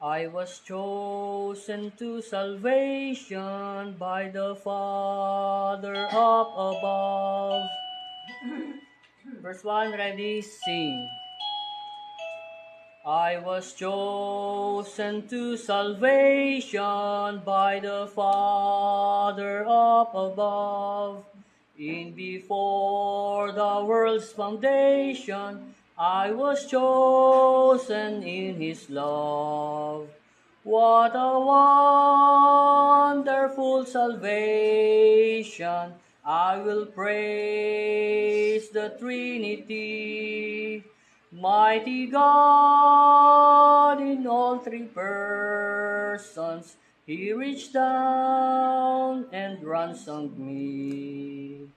I was chosen to salvation by the Father up above. Verse 1, ready, sing. I was chosen to salvation by the Father up above. In before the world's foundation, I was chosen in His love. What a wonderful salvation! I will praise the Trinity. Mighty God in all three persons, He reached down and ransomed me.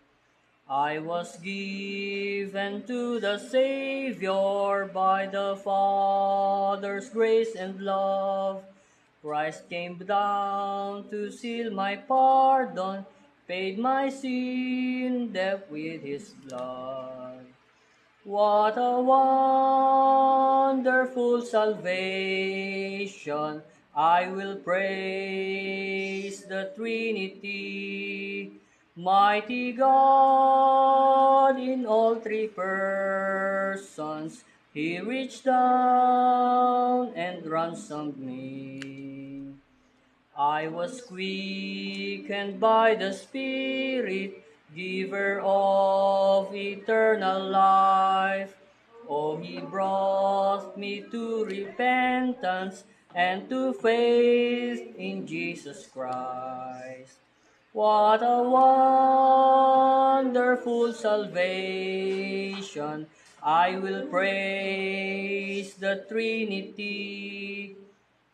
I was given to the Savior by the Father's grace and love. Christ came down to seal my pardon, paid my sin debt with His blood. What a wonderful salvation! I will praise the Trinity. Mighty God in all three persons, He reached down and ransomed me. I was quickened by the Spirit, giver of eternal life. Oh, He brought me to repentance and to faith in Jesus Christ. What a wonderful salvation! I will praise the Trinity.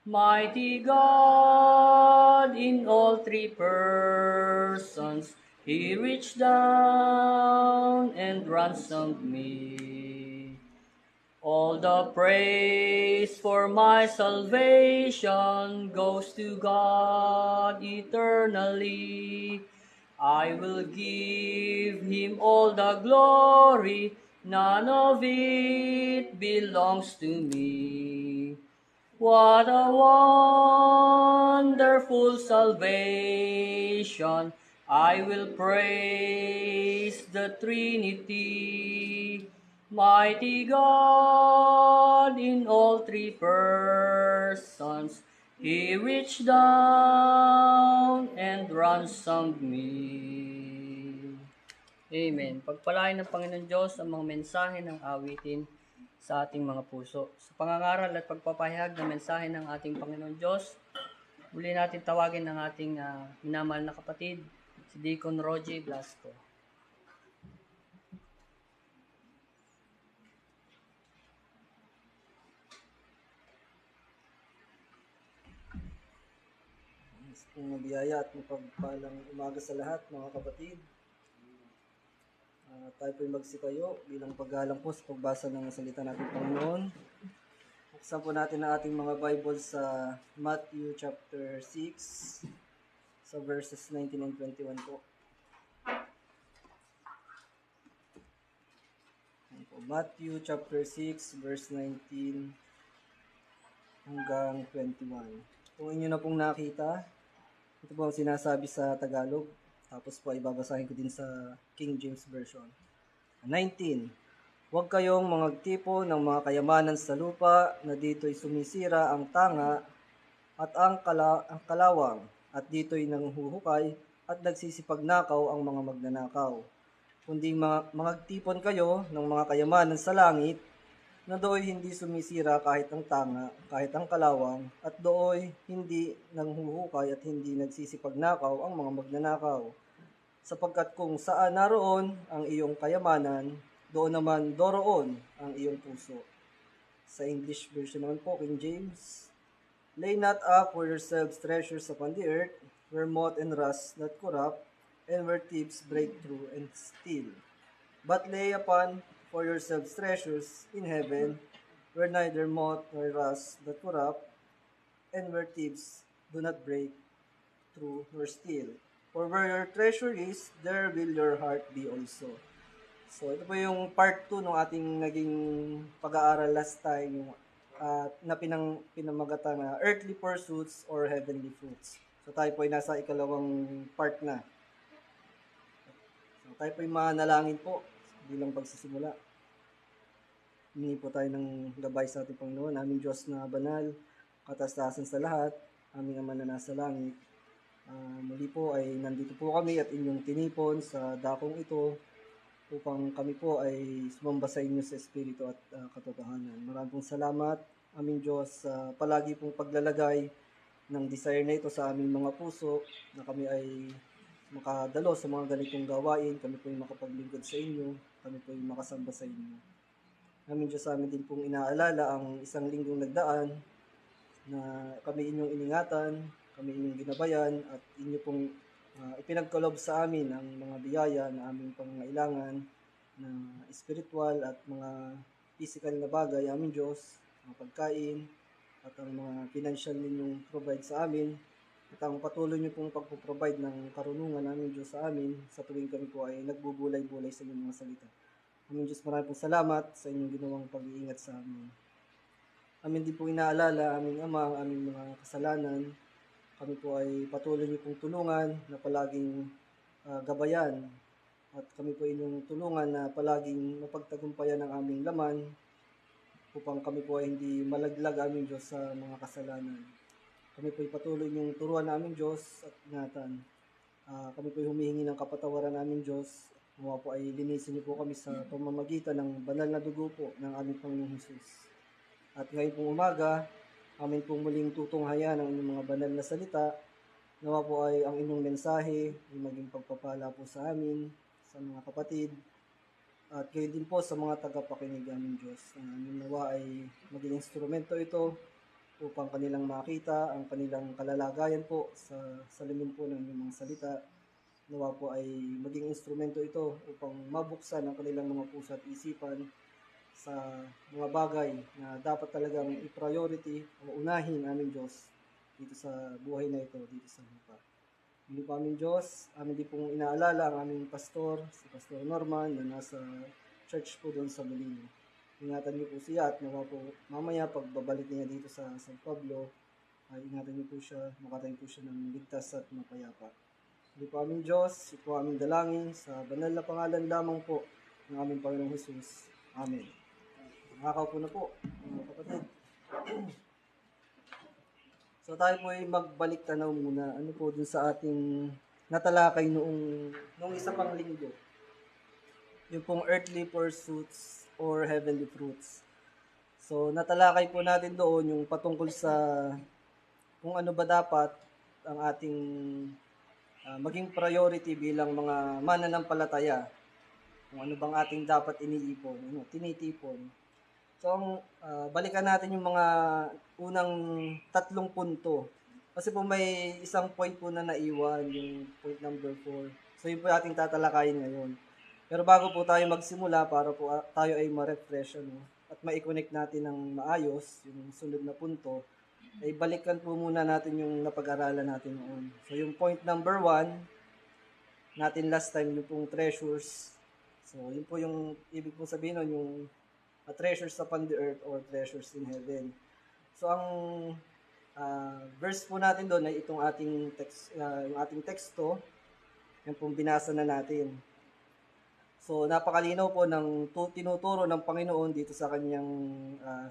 Mighty God in all three persons, He reached down and ransomed me. All the praise for my salvation goes to God eternally. I will give Him all the glory, none of it belongs to me. What a wonderful salvation! I will praise the Trinity. Mighty God in all three persons, He reached down and ransomed me. Amen. Pagpalain ng Panginoon Diyos ang mga mensahe ng awitin sa ating mga puso. Sa pangangaral at pagpapahayag ng mensahe ng ating Panginoon Diyos, muli natin tawagin ang ating minamahal na kapatid, si Deacon Rogie Blasco. Kung mabiyaya at mapagpalang umaga sa lahat, mga kapatid. Tayo po'y magsitayo bilang paggalang po sa pagbasa ng salita natin Panginoon. Buksan po natin ang ating mga Bible sa Matthew chapter 6, sa verses 19 and 21 po. Matthew chapter 6, verse 19 hanggang 21. Kung inyo na pong nakita, ito po ang sinasabi sa Tagalog. Tapos po ay babasahin ko din sa King James Version. 19. Huwag kayong magtipo ng mga kayamanan sa lupa na dito'y sumisira ang tanga at ang kalawang at dito'y nanghuhukay at nagsisipagnakaw ang mga magnanakaw. Kundi magtipon kayo ng mga kayamanan sa langit na dooy hindi sumisira kahit ang tanga, kahit ang kalawang, at dooy hindi nanghuhukay at hindi nagsisipagnakaw ang mga magnanakaw. Sapagkat kung saan naroon ang iyong kayamanan, doon naman doroon ang iyong puso. Sa English version naman po, King James, lay not up for yourselves treasures upon the earth, where moth and rust not corrupt, and where thieves break through and steal. But lay upon for yourselves treasures in heaven, where neither moth nor rust doth corrupt, and where thieves do not break through nor steal. For where your treasure is, there will your heart be also. So, ito po yung part 2 ng ating naging pag-aaral last time, yung na pinamagatan na earthly pursuits or heavenly fruits. So tayo po ay nasa ikalawang part na. So tayo po ay manalangin po bilang pagsisimula. Humingi po tayo ng gabay sa ating Panginoon, aming Diyos na banal, kataas-taasan sa lahat, aming Ama na nasa langit. Muli po ay nandito po kami at inyong tinipon sa dakong ito upang kami po ay sumamba sa inyo sa Espiritu at katotohanan. Maraming pong salamat, aming Diyos, sa palagi pong paglalagay ng desire na ito sa aming mga puso na kami ay makadalo sa mga ganitong gawain, kami po ay makapaglingkod sa inyo, kami po ay makasamba sa inyo. Aming Diyos, sa amin din pong inaalala ang isang linggong nagdaan na kami inyong iningatan, kami inyong ginabayan at inyo pong ipinagkalob sa amin ang mga biyaya na aming pangangailangan na spiritual at mga physical na bagay, aming Diyos, mga pagkain at ang mga financial ninyong provide sa amin at ang patuloy niyo pong pagpo-provide ng karunungan aming Diyos sa amin sa tuwing kami po ay nagbubulay-bulay sa inyong mga salita. Aming Diyos, maraming pong salamat sa inyong ginawang pag-iingat sa amin. Amin din po inaalala aming Ama, ang aming mga kasalanan. Kami po ay patuloy niyo pong tulungan na palaging gabayan at kami po inyong tulungan na palaging mapagtagumpayan ang aming laman upang kami po ay hindi malaglag aming Diyos sa mga kasalanan. Kami po ay patuloy niyong turuan na aming Diyos at ingatan. Kami po ay humihingi ng kapatawaran naming Diyos. Nawa po ay linisin niyo po kami sa pamamagitan ng banal na dugo po ng aming Panginoong Hesus. At ngayon pong umaga, amin pong muling tutunghayan ang inyong mga banal na salita. Nawa po ay ang inyong mensahe ay maging pagpapala po sa amin, sa mga kapatid, at kayo din po sa mga tagapakinig aming Diyos. Nawa ay maging instrumento ito upang kanilang makita ang kanilang kalalagayan po sa salamin po ng inyong mga salita. Nawa po ay maging instrumento ito upang mabuksan ang kanilang mga puso at isipan sa mga bagay na dapat talagang i-priority o unahin aming Diyos dito sa buhay na ito, dito sa lupa. Hindi po aming Diyos, amin din pong inaalala ang aming pastor, si Pastor Norman, na nasa church po doon sa Molino. Ingatan niyo po siya at nawa po mamaya pagbabalik niya dito sa San Pablo, ingatan niyo po siya, makatayo po siya ng ligtas at mapayapa. Hindi po aming Diyos, ito po aming dalangin sa banal na pangalan lamang po ng aming Panginoong Hesus. Amen. Nakakaupo na po, mga kapatid. So tayo po ay magbalik tanaw muna. Ano po dun sa ating natalakay noong isa pang linggo. Yung pong earthly pursuits or heavenly fruits. So natalakay po natin doon yung patungkol sa kung ano ba dapat ang ating maging priority bilang mga mananampalataya. Kung ano bang ating dapat iniipon, tinitipon. So, balikan natin yung mga unang 3 punto. Kasi po may isang point po na naiwan, yung point number 4. So, yun po ating tatalakayin ngayon. Pero bago po tayo magsimula, para po tayo ay ma-refresh at ma-connect natin ng maayos, yung sunod na punto, ay balikan po muna natin yung napag-aralan natin noon. So, yung point number 1, natin last time, yung pong treasures. So, yun po yung ibig pong sabihin nun, yung treasures upon the earth or treasures in heaven. So, ang verse po natin doon ay itong ating text, yung ating teksto, yung pong binasa na natin. So, napakalinaw po ng tinuturo ng Panginoon dito sa kanyang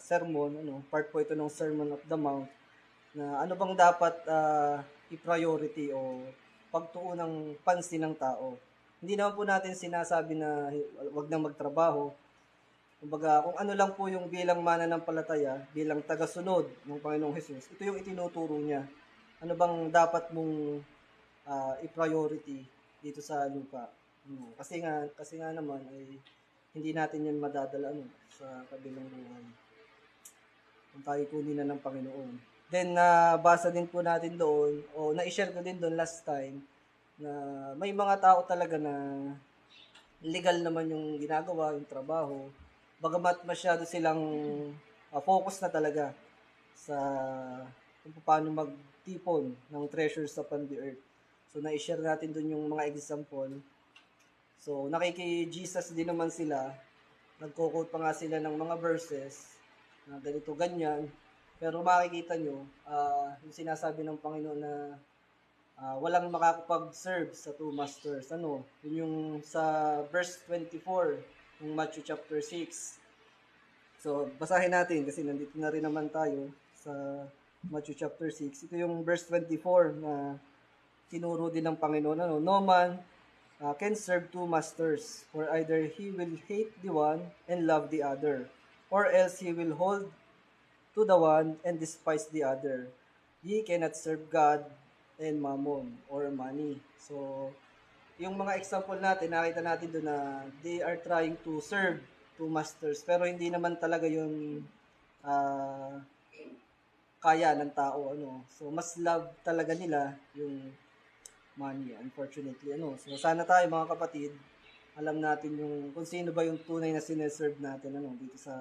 sermon, part po ito ng Sermon of the Mount, na ano bang dapat i-priority o pagtuon ng pansin ng tao. Hindi naman po natin sinasabi na wag nang magtrabaho. Kumbaga, kung ano lang po yung bilang mananampalataya, bilang tagasunod ng Panginoong Hesus, ito yung itinuturo niya. Ano bang dapat mong i-priority dito sa lupa? Kasi nga naman ay hindi natin yan madadala sa kabilang buhay. Kung tayo kunin na ng Panginoon. Then, basa din po natin doon, o na-share ko din doon last time, na may mga tao talaga na legal naman yung ginagawa, yung trabaho, bagamat masyado silang focus na talaga sa kung paano magtipon ng treasures upon the earth. So, na-share natin doon yung mga example. So, nakiki-Jesus din naman sila. Nagko-quote pa nga sila ng mga verses na ganito, ganyan. Pero makikita nyo, yung sinasabi ng Panginoon na walang makakapag-serve sa two masters. Ano? Yun yung sa verse 24 ng Matthew chapter 6. So, basahin natin kasi nandito na rin naman tayo sa Matthew chapter 6. Ito yung verse 24 na tinuro din ng Panginoon. Ano? No man can serve two masters, for either he will hate the one and love the other, or else he will hold to the one and despise the other. Ye cannot serve God and mammon or money. So, yung mga example natin, nakita natin doon na they are trying to serve two masters, pero hindi naman talaga yun ah, kaya ng tao. Ano. So, mas love talaga nila yung money, unfortunately. Ano. So, sana tayo mga kapatid, alam natin yung kung sino ba yung tunay na sineserve natin dito sa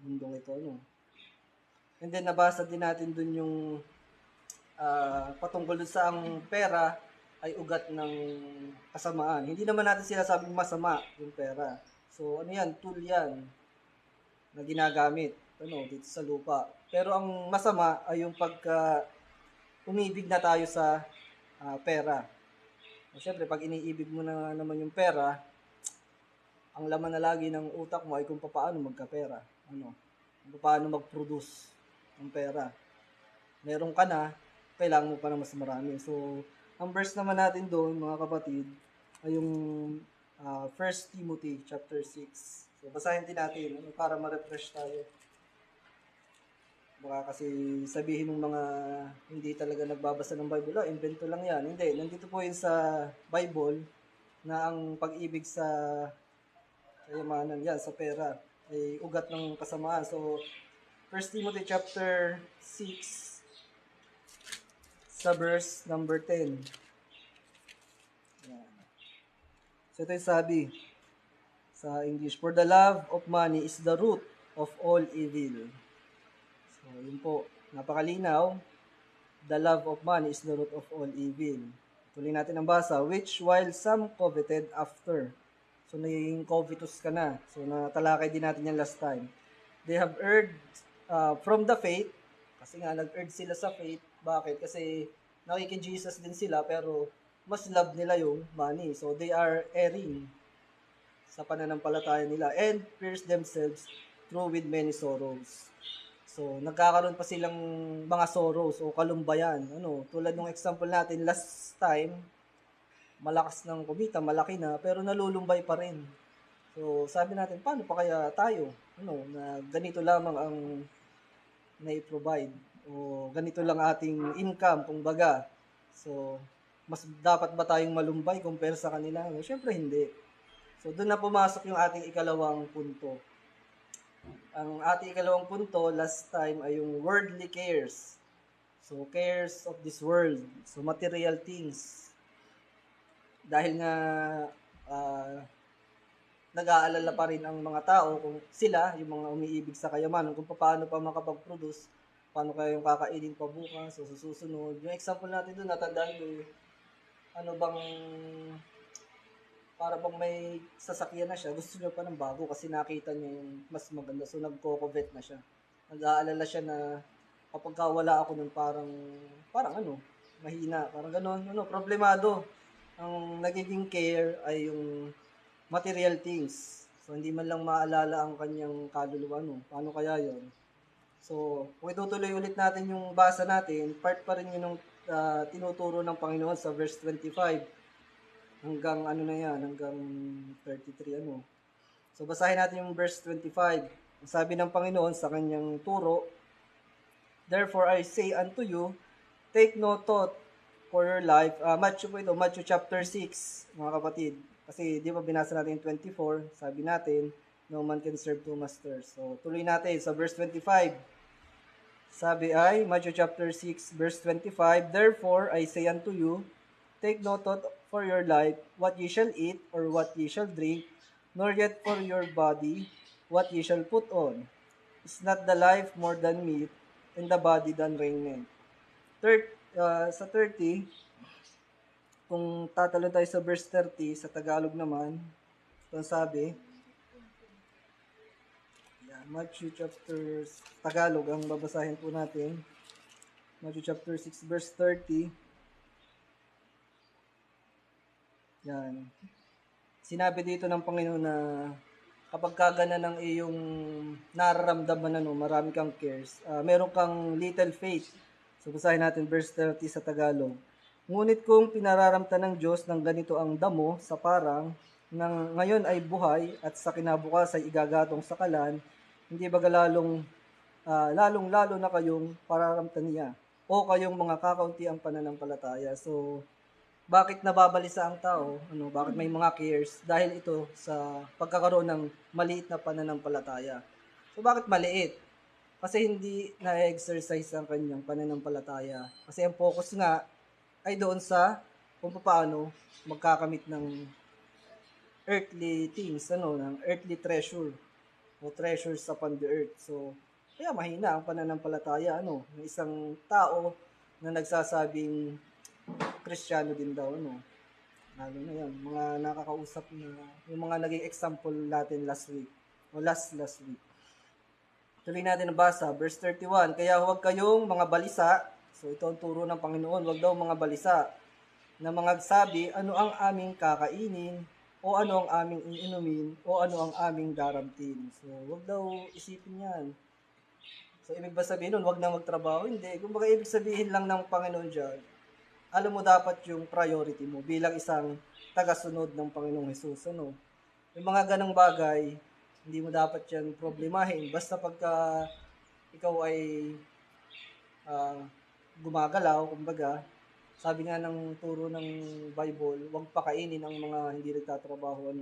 mundong ito. Ano. And then, nabasa din natin dun yung patungkol dun sa ang pera ay ugat ng kasamaan. Hindi naman natin sinasabing masama yung pera. So, ano yan? Tool yan na ginagamit dito sa lupa. Pero ang masama ay yung pagka umibig na tayo sa pera. Siyempre, pag iniibig mo na naman yung pera, ang laman na lagi ng utak mo ay kung paano magkapera. Kung paano mag-produce ng pera. Meron ka na, kailangan mo pa na mas marami. So, ang verse naman natin doon, mga kapatid, ay yung 1 Timothy chapter 6. So, basahin din natin para ma-refresh tayo. Baka kasi sabihin ng mga hindi talaga nagbabasa ng Bible, invento lang yan. Hindi, nandito po yun sa Bible na ang pag-ibig sa kayamanan yan, sa pera, ay ugat ng kasamaan. So, 1 Timothy chapter 6 sa verse number 10. Yan. So, ito yung sabi sa English, for the love of money is the root of all evil. So, yun po. Napakalinaw. The love of money is the root of all evil. Tuloy natin ang basa. Which while some coveted after. So, naging covetous ka na. So, natalakay din natin yan last time. They have erred from the faith. Kasi nga, nag-erred sila sa faith. Bakit? Kasi nakiki-Jesus din sila, pero mas love nila yung money. So, they are erring sa pananampalataya nila and pierce themselves through with many sorrows. So, nagkakaroon pa silang mga sorrows o kalumbayan. Tulad ng example natin last time, malakas ng kumita, malaki na, pero nalulumbay pa rin. So, sabi natin, paano pa kaya tayo? Na ganito lamang ang na-provide o ganito lang ating income, kumbaga. So, mas dapat ba tayong malumbay compare sa kanila? Siyempre hindi. So, doon na pumasok yung ating ikalawang punto. Ang ating ikalawang punto, last time, ay yung worldly cares. So, cares of this world. So, material things. Dahil nga, nag-aalala pa rin ang mga tao kung sila, yung mga umiibig sa kayamanan, kung paano pa makapag-produce, paano kaya yung kakainin pa bukas, so susunod. Yung example natin doon, natandaan ko, para bang may sasakyan na siya, gusto niya pa ng bago kasi nakita niya yung mas maganda. So, nagko-covet na siya. Nag-aalala siya na kapag wala ako nun, parang mahina. Parang gano'n, problemado. Ang nagiging care ay yung material things. So, hindi man lang maalala ang kanyang kaluluwa. Paano kaya yon? So, kung itutuloy ulit natin yung basa natin, part pa rin yun ng tinuturo ng Panginoon sa verse 25. Hanggang hanggang 33 So basahin natin yung verse 25. Sabi ng Panginoon sa kanyang turo, therefore I say unto you, take no thought for your life. Matthew chapter 6, mga kapatid. Kasi di ba binasa natin yung 24, sabi natin, no man can serve two masters. So tuloy natin sa verse 25. Sabi ay, Matthew chapter 6, verse 25, therefore I say unto you, take no thought for your life, what ye shall eat, or what ye shall drink, nor yet for your body, what ye shall put on. Is not the life more than meat, and the body than raiment? Sa 30, kung tatalon tayo sa verse 30, sa Tagalog naman, ito sabi, yan. Matthew chapter, Tagalog ang babasahin po natin. Matthew chapter 6 verse 30. Yan. Sinabi dito ng Panginoon na kapag kagana ng iyong nararamdaman marami kang cares, meron kang little faith. So basahin natin verse 30 sa Tagalog. Ngunit kung pinararamtan ng Diyos ng ganito ang damo sa parang nang ngayon ay buhay at sa kinabukas ay igagatong sa kalan, hindi ba lalong-lalo na kayong pararamtan niya o kayong mga kakaunti ang pananampalataya. So, bakit nababalisa ang tao? Bakit may mga cares? Dahil ito sa pagkakaroon ng maliit na pananampalataya. So, bakit maliit? Kasi hindi na-exercise ang kanyang pananampalataya. Kasi ang focus nga ay doon sa kung paano magkakamit ng earthly things, ng earthly treasure o treasures upon the earth. So, kaya mahina ang pananampalataya, ng isang tao na nagsasabing Kristiyano din daw, Lalo na yan, mga nakakausap na, yung mga naging example natin last week, o last week. Tuloy natin ang basa, verse 31, kaya huwag kayong mga balisa, so ito ang turo ng Panginoon, huwag daw mga balisa, na mga sabi, ano ang aming kakainin, o ano ang aming iinumin, o ano ang aming daramtin. So, huwag daw isipin yan. So, ibig ba sabihin nun, huwag na magtrabaho? Hindi. Kung baka ibig sabihin lang ng Panginoon dyan, alam mo dapat yung priority mo bilang isang tagasunod ng Panginoong Hesus. Yung mga ganang bagay, hindi mo dapat yan problemahin. Basta pagka ikaw ay gumagalaw, kumbaga, sabi nga ng turo ng Bible, huwag pakainin ang mga hindi nagtatrabaho.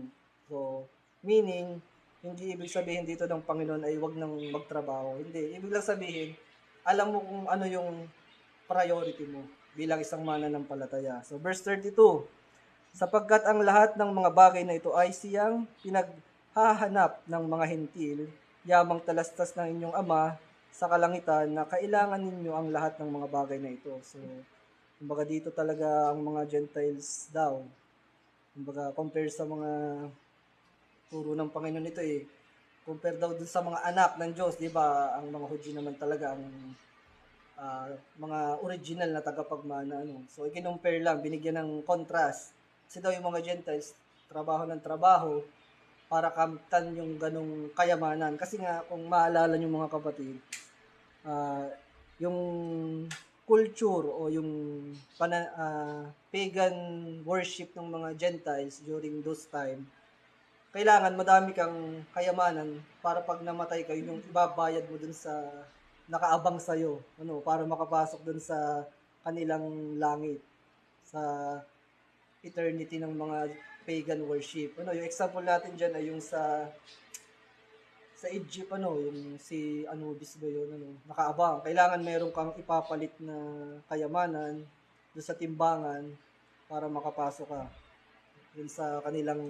So, meaning, hindi ibig sabihin dito ng Panginoon ay huwag nang magtrabaho. Hindi. Ibig lang sabihin, alam mo kung ano yung priority mo bilang isang mananampalataya. So, verse 32, sapagkat ang lahat ng mga bagay na ito ay siyang pinaghahanap ng mga hentil, yamang talastas ng inyong Ama sa kalangitan na kailangan ninyo ang lahat ng mga bagay na ito. So, kumbaga dito talaga ang mga Gentiles daw. Kumbaga compare sa mga turo ng Panginoon ito compare daw dun sa mga anak ng Diyos, di ba? Ang mga Hudyo naman talaga ang mga original na tagapagmana. So, i-compare lang, binigyan ng contrast. Kasi daw yung mga Gentiles, trabaho ng trabaho para kamtan yung ganong kayamanan. Kasi nga, kung maalala nyo mga kapatid, yung culture o yung pagan worship ng mga Gentiles during those time, kailangan madami kang kayamanan para pag namatay kayo, yung ibabayad mo dun sa nakaabang sa'yo, para makapasok dun sa kanilang langit, sa eternity ng mga pagan worship. Yung example natin dyan ay yung sa Egypt, yung si Anubis ba yun, nakaabang. Kailangan meron kang ipapalit na kayamanan doon sa timbangan para makapasok ka. Yun sa kanilang,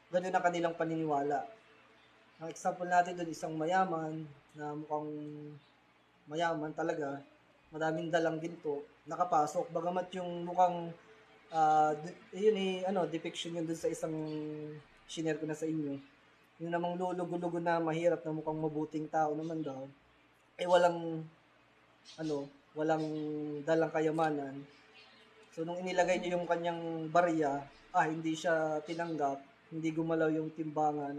ganun ang kanilang paniniwala. Ang example natin doon, isang mayaman na mukhang mayaman talaga, madaming dalang ginto, nakapasok. Bagamat yung mukhang, depiction yun doon sa isang shinare ko na sa inyo. Yung namang lulugo-lugo na mahirap na mukhang mabuting tao naman daw, walang dalang kayamanan. So, nung inilagay niyo yung kanyang barya, hindi siya tinanggap, hindi gumalaw yung timbangan,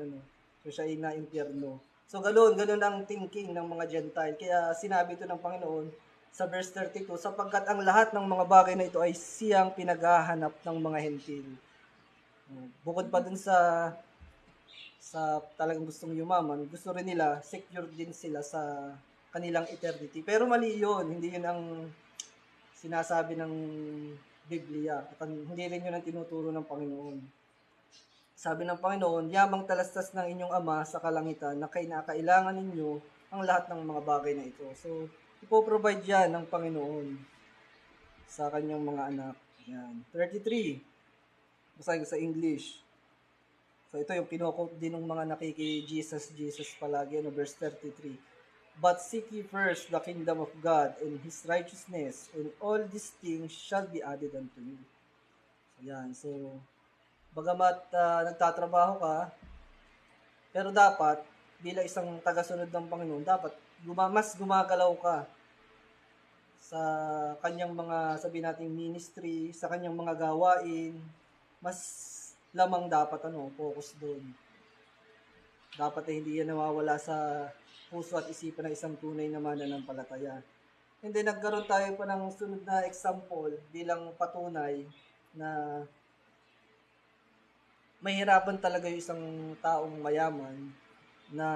So, siya ay na-impyerno. So, ganun ang thinking ng mga Gentile. Kaya sinabi ito ng Panginoon sa verse 32, sapagkat ang lahat ng mga bagay na ito ay siyang pinaghahanap ng mga hentil. Bukod pa dun sa talagang gustong yumaman, gusto rin nila, secure din sila sa kanilang eternity. Pero mali yun, hindi yun ang sinasabi ng Biblia. At hindi rin yun ang tinuturo ng Panginoon. Sabi ng Panginoon, yamang talastas ng inyong Ama sa kalangitan na kailangan ninyo ang lahat ng mga bagay na ito. So, ipoprovide yan ng Panginoon sa kanyang mga anak. Yan. 33. Basahin ko sa English. So, ito yung kinukot din ng mga Jesus palagi, verse 33. But seek ye first the kingdom of God and His righteousness, and all these things shall be added unto you. So, yan. So, bagamat nagtatrabaho ka, pero dapat, bilang isang tagasunod ng Panginoon, dapat mas gumagalaw ka sa kanyang mga, sabi nating ministry, sa kanyang mga gawain, mas lamang dapat focus doon. Dapat hindi yan nawawala sa puso at isipan ng isang tunay na mananampalataya. And then nagkaroon tayo pa ng sunod na example bilang patunay na mahirapan talaga yung isang taong mayaman na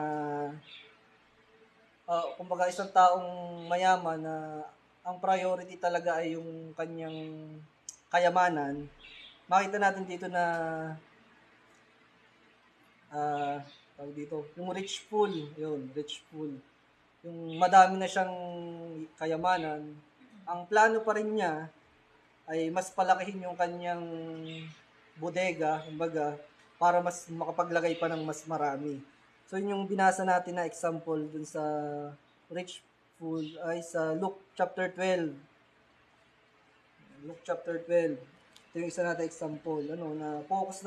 kumbaga isang taong mayaman na ang priority talaga ay yung kanyang kayamanan. Makita natin dito na yung rich fool, yung madami na siyang kayamanan, ang plano pa rin niya ay mas palakihin yung kanyang bodega, kumbaga, para mas makapaglagay pa ng mas marami. So yun yung binasa natin na example dun sa rich fool ay sa Luke chapter 12. Luke chapter 12. Ito yung isa natin example, na focus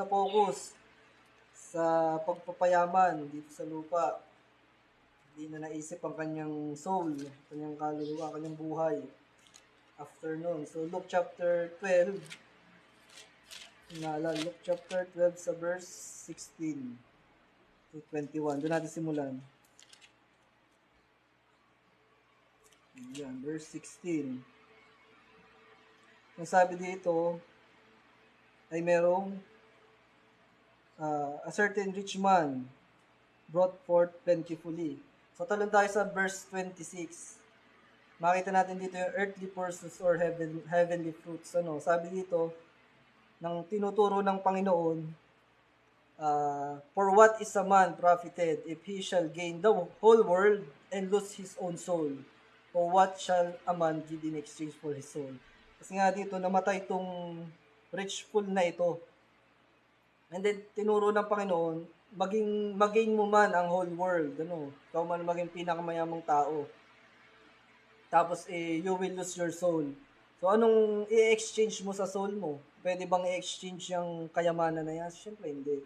sa pagpapayaman dito sa lupa. Hindi na naisip ang kanyang soul, kanyang kaluluwa, kanyang buhay after nun. So Luke chapter 12, Luke chapter 12 sa verse 16 to 21. Doon natin simulan. Yan, verse 16. Ang sabi dito ay merong a certain rich man brought forth plentifully. So talon tayo sa verse 26. Makita natin dito yung earthly pursuits or heavenly fruits. Sabi dito, nang tinuturo ng Panginoon, for what is a man profited if he shall gain the whole world and lose his own soul? Or what shall a man give in exchange for his soul? Kasi nga dito, namatay itong rich fool na ito. And then, tinuro ng Panginoon, maging mo man ang whole world, ikaw man maging pinakamayamang tao. Tapos, you will lose your soul. So, anong i-exchange mo sa soul mo? Pwede bang i-exchange yung kayamanan na yan? Siyempre, hindi.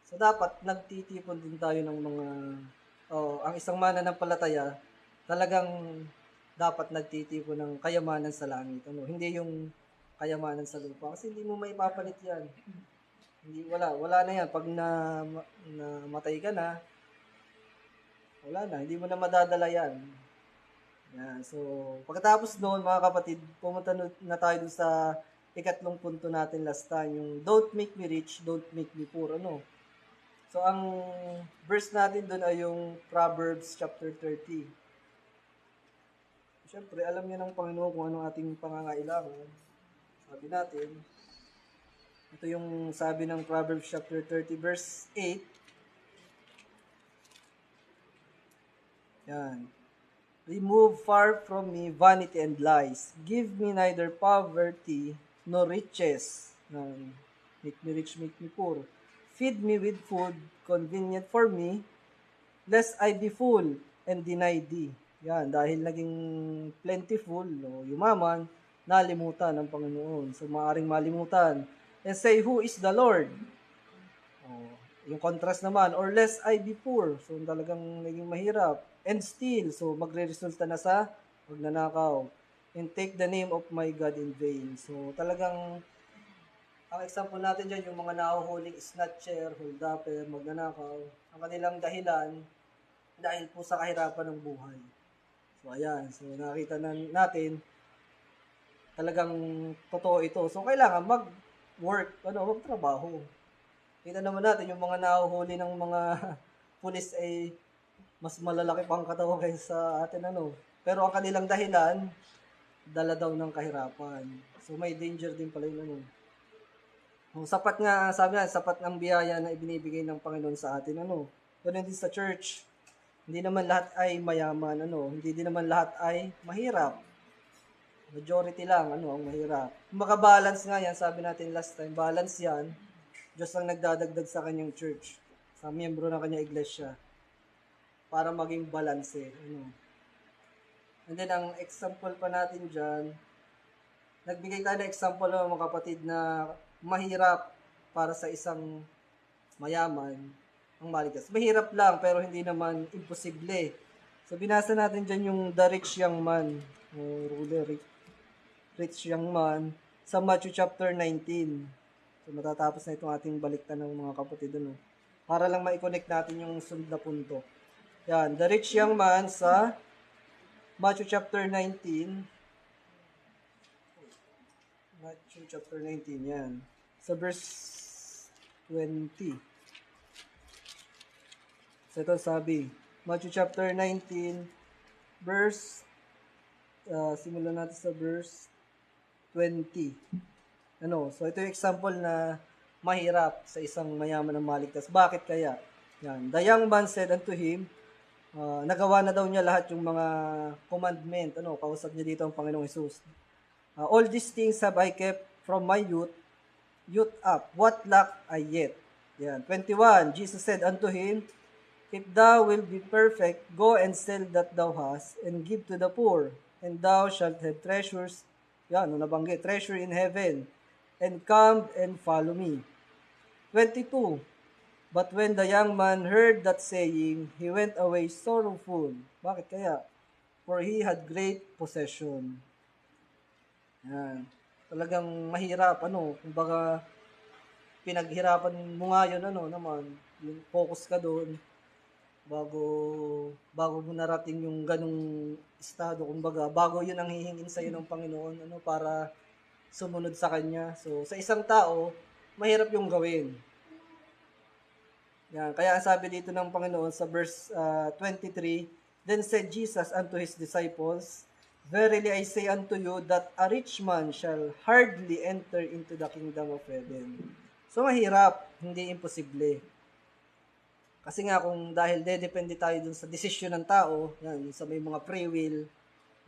So, dapat, nagtitipon din tayo ng mga, ang isang mananampalataya, talagang dapat nagtitipon ng kayamanan sa langit. Hindi yung kayamanan sa lupa. Kasi hindi mo maipapalit yan. Wala na yan. Pag namatay ka na, wala na. Hindi mo na madadala yan. Yan. So, pagkatapos noon, mga kapatid, pumunta na tayo dun sa ikatlong punto natin last time, yung don't make me rich, don't make me poor. So, ang verse natin dun ay yung Proverbs chapter 30. Siyempre, alam niya ng Panginoon kung anong ating pangangailangan. Sabi natin, ito yung sabi ng Proverbs chapter 30 verse 8. Yan. Remove far from me vanity and lies. Give me neither poverty nor riches. Make me rich, make me poor. Feed me with food convenient for me, lest I be full and deny thee. Yan, dahil naging plentiful, yumaman, nalimutan ng Panginoon. So, maaring malimutan. And say, who is the Lord? Yung contrast naman, or lest I be poor. So, talagang naging mahirap. And steal. So, magre-resulta na sa magnanakaw. And take the name of my God in vain. So, talagang, ang example natin dyan, yung mga nahuhuling snatcher, holdupper, magnanakaw, ang kanilang dahilan, dahil po sa kahirapan ng buhay. So, ayan. So, nakita natin, talagang totoo ito. So, kailangan mag-work, magtrabaho. Kita naman natin, yung mga nahuhuli ng mga pulis ay mas malalaki pang katawan kaysa sa atin, Pero ang kanilang dahilan, dala daw ng kahirapan. So, may danger din pala yun, sapat nga, sabi nga, sapat ng biyaya na ibinibigay ng Panginoon sa atin, Ganun din sa church. Hindi naman lahat ay mayaman, Hindi din naman lahat ay mahirap. Majority lang, ang mahirap. Makabalance nga yan, sabi natin last time, balance yan. Diyos ang nagdadagdag sa kanyang church, sa miyembro ng kanyang iglesia, para maging balance, And then, ang example pa natin dyan, nagbigay tayo ng example mga kapatid na mahirap para sa isang mayaman. ang maligtas. Mahirap lang, pero hindi naman imposible. So, binasa natin dyan yung the rich young man, ruler, rich young man, sa Matthew chapter 19. So, matatapos na itong ating baliktan ng mga kapatid. Ano? Para lang ma-connect natin yung sunod na punto. Yan, the rich young man sa Matthew chapter 19. Matthew chapter 19, yan. Sa verse 20. So ito sabi, Matthew chapter 19, verse, simulan natin sa verse 20. So ito yung example na mahirap sa isang mayaman ng maligtas. Bakit kaya? Yan. The young man said unto him, nagawa na daw niya lahat yung mga commandment. Kausap niya dito ang Panginoong Hesus. All these things have I kept from my youth up. What lack I yet? Yan. 21, Jesus said unto him, if thou wilt be perfect, go and sell that thou hast, and give to the poor, and thou shalt have treasures, nabanggit, treasure in heaven, and come and follow me. 22, but when the young man heard that saying, he went away sorrowful. Bakit kaya? For he had great possession. Yan. Talagang mahirap, kumbaga, pinaghirapan mo nga yun, yung focus ka doon, bago mo narating yung ganung estado, kumbaga, bago yun ang hihingin sa'yo ng Panginoon, para sumunod sa Kanya. So, sa isang tao, mahirap yung gawin. Yan. Kaya sabi dito ng Panginoon sa verse 23, then said Jesus unto his disciples, verily I say unto you that a rich man shall hardly enter into the kingdom of heaven. So, mahirap, hindi imposible. Kasi nga kung dahil depende tayo dun sa desisyon ng tao, yan, sa may mga free will,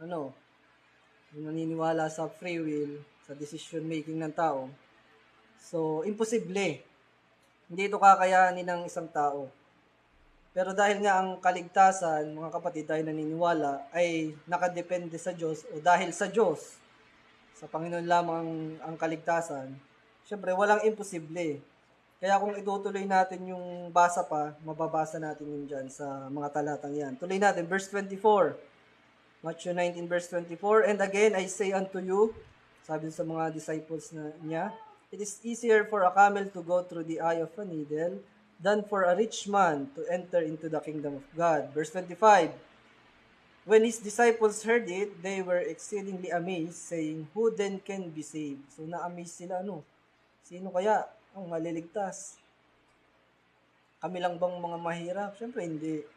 yung naniniwala sa free will, sa decision making ng tao, so, imposible. Hindi ito kakayanin ng isang tao. Pero dahil nga ang kaligtasan, mga kapatid, tayo naniniwala, ay nakadepende sa Diyos o dahil sa Diyos, sa Panginoon lamang ang kaligtasan, syempre walang imposible. Kaya kung itutuloy natin yung basa pa, mababasa natin yun dyan sa mga talatang yan. Tuloy natin, verse 24. Matthew 19, verse 24. And again, I say unto you, sabi sa mga disciples niya, it is easier for a camel to go through the eye of a needle than for a rich man to enter into the kingdom of God. Verse 25, when his disciples heard it, they were exceedingly amazed, saying, who then can be saved? So, na-amaze sila, sino kaya ang maliligtas? Kami lang bang mga mahirap? Siyempre, hindi.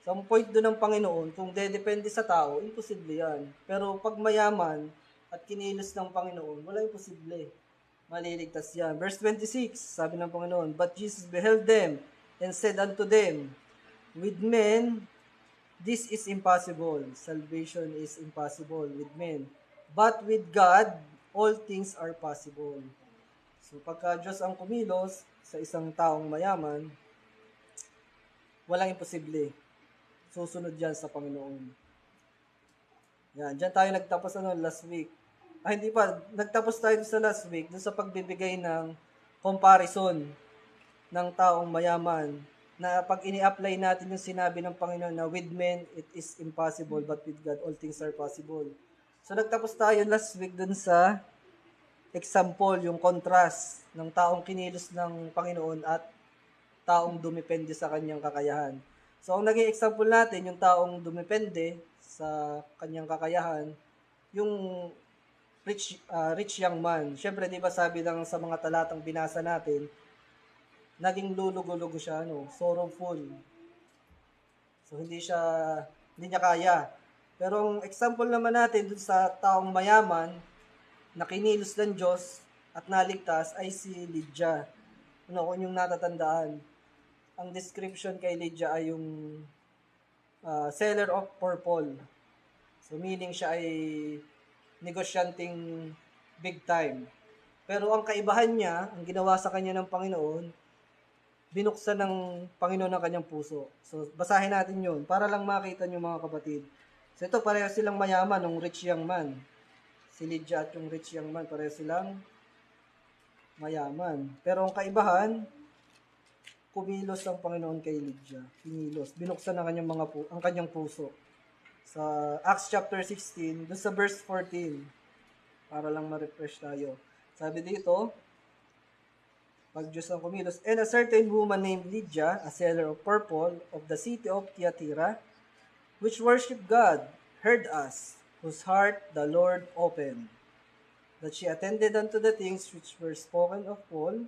So, ang point doon ng Panginoon, kung depende sa tao, imposible yan. Pero pag mayaman at kinilos ng Panginoon, wala imposible. Maliligtas yan. Verse 26, sabi ng Panginoon, but Jesus beheld them and said unto them, with men, this is impossible. Salvation is impossible with men. But with God, all things are possible. So, pagka Diyos ang kumilos sa isang taong mayaman, walang imposible. Susunod yan sa Panginoon. Yan, dyan tayo nagtapos last week. Hindi pa, nagtapos tayo sa last week dun sa pagbibigay ng comparison ng taong mayaman na pag ini-apply natin yung sinabi ng Panginoon na with men it is impossible but with God all things are possible. So nagtapos tayo last week dun sa example, yung contrast ng taong kinilos ng Panginoon at taong dumepende sa kanyang kakayahan. So ang naging example natin, yung taong dumepende sa kanyang kakayahan, yung rich young man. Siyempre, di ba sabi lang sa mga talatang binasa natin, naging lulugo-lugo siya, sorrowful. So, hindi niya kaya. Pero ang example naman natin dun sa taong mayaman, na kinilos ng Diyos at naligtas, ay si Lydia. Kung yung natatandaan, ang description kay Lydia ay yung seller of purple. So, meaning siya ay negosyanteng big time. Pero ang kaibahan niya, ang ginawa sa kanya ng Panginoon, binuksan ng Panginoon ang kanyang puso. So, basahin natin yun para lang makita niyo mga kapatid. So, ito, pareho silang mayaman, ng rich young man. Si Lydia at yung rich young man, pareho silang mayaman. Pero ang kaibahan, kumilos ang Panginoon kay Lydia. Kinilos. Binuksan ang kanyang puso. Sa Acts chapter 16, doon sa verse 14, para lang ma-refresh tayo. Sabi dito, pag Diyos ang kumilos, and a certain woman named Lydia, a seller of purple of the city of Thyatira, which worshiped God, heard us, whose heart the Lord opened, that she attended unto the things which were spoken of Paul.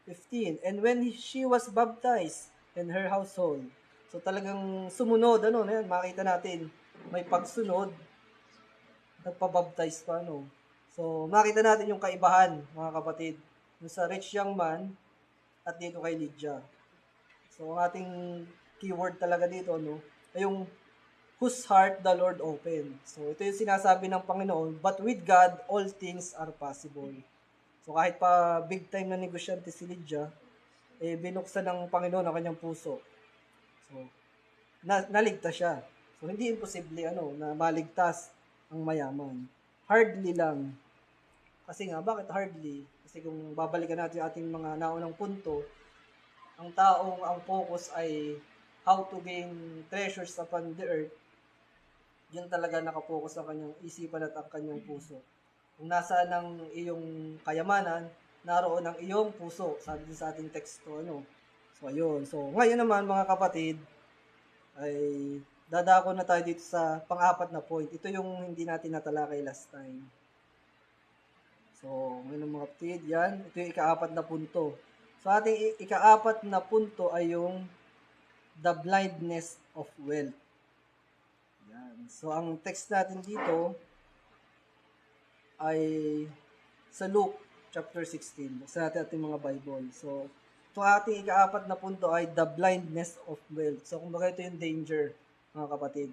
15. And when she was baptized in her household. So talagang sumunod, makita natin, may pagsunod, nagpabaptize pa, So makita natin yung kaibahan, mga kapatid, yung sa rich young man at dito kay Lydia. So ang ating keyword talaga dito, ay yung whose heart the Lord opened. So ito yung sinasabi ng Panginoon, but with God, all things are possible. So kahit pa big time na negosyante si Lydia, binuksan ng Panginoon ang kanyang puso. So, naligtas siya. So hindi imposible na maligtas ang mayaman. Hardly lang. Kasi nga, bakit hardly? Kasi kung babalikan natin yung ating mga naunang punto, ang taong ang focus ay how to gain treasures upon the earth, yun talaga nakapokus ang kanyang isipan at ang kanyang puso. Kung nasaan ang iyong kayamanan, naroon ang iyong puso. Sabi din sa ating teksto, So, ayun. So, ngayon naman, mga kapatid, ay dadako na tayo dito sa pang-apat na point. Ito yung hindi natin natalakay last time. So, ngayon mga kapatid, yan. Ito yung ika-apat na punto. So, ating ika-apat na punto ay yung the blindness of wealth. Yan. So, ang text natin dito ay sa Luke chapter 16. Buksan natin ating mga Bible. So, itong ating ika-apat na punto ay the blindness of wealth. So, kumbaga ito yung danger, mga kapatid,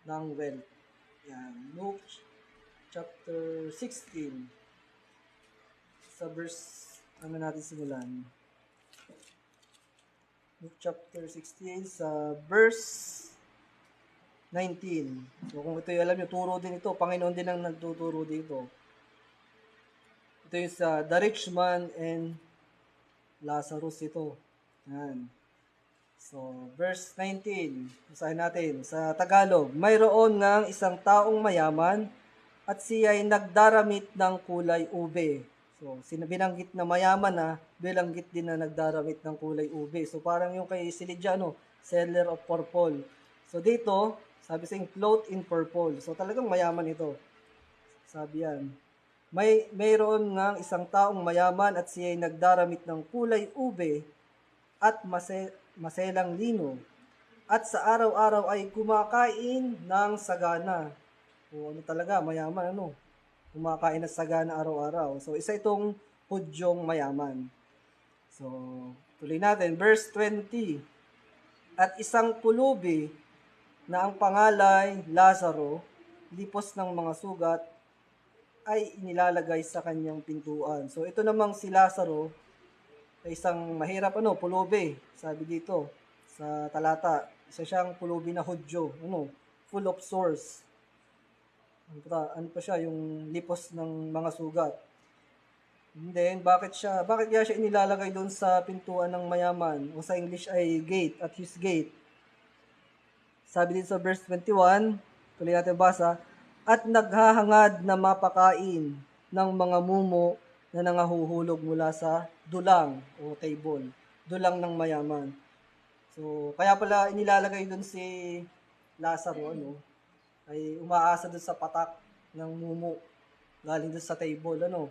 ng wealth. Yan. Luke chapter 16. Sa verse, natin simulan? Luke chapter 16, sa verse 19. So, kung ito yung alam nyo, turo din ito. Panginoon din ang nagtuturo dito. Ito yung sa the rich man and Lazarus ito. Yan. So, verse 19. Basahin natin sa Tagalog. Mayroon ngang isang taong mayaman at siya ay nagdaramit ng kulay ube. So, binanggit na mayaman na, bilanggit din na nagdaramit ng kulay ube. So, parang yung kay Lydia, seller of purple. So, dito, sabi sa clothed in purple. So, talagang mayaman ito. Sabi yan. Mayroon ngang isang taong mayaman at siya ay nagdaramit ng kulay ube at maselang lino. At sa araw-araw ay kumakain ng sagana. O talaga, mayaman, kumakain ng sagana araw-araw. So, isa itong Hudyong mayaman. So, tuloy natin. Verse 20. At isang pulubi na ang pangalay Lazaro, lipos ng mga sugat, ay inilalagay sa kanyang pintuan. So, ito namang si Lazaro, ay isang mahirap, pulubi. Sabi dito, sa talata, isa siyang pulubi na Hudyo, full of sores. Ano pa siya, yung lipos ng mga sugat. And then, bakit kaya siya inilalagay doon sa pintuan ng mayaman? O sa English ay gate, at his gate. Sabi din sa verse 21, tuloy natin basa, at naghahangad na mapakain ng mga mumo na nangahuhulog mula sa dulang o table, dulang ng mayaman. So, kaya pala inilalagay doon si Lazaro, ay umaasa doon sa patak ng mumo, galing doon sa table, ng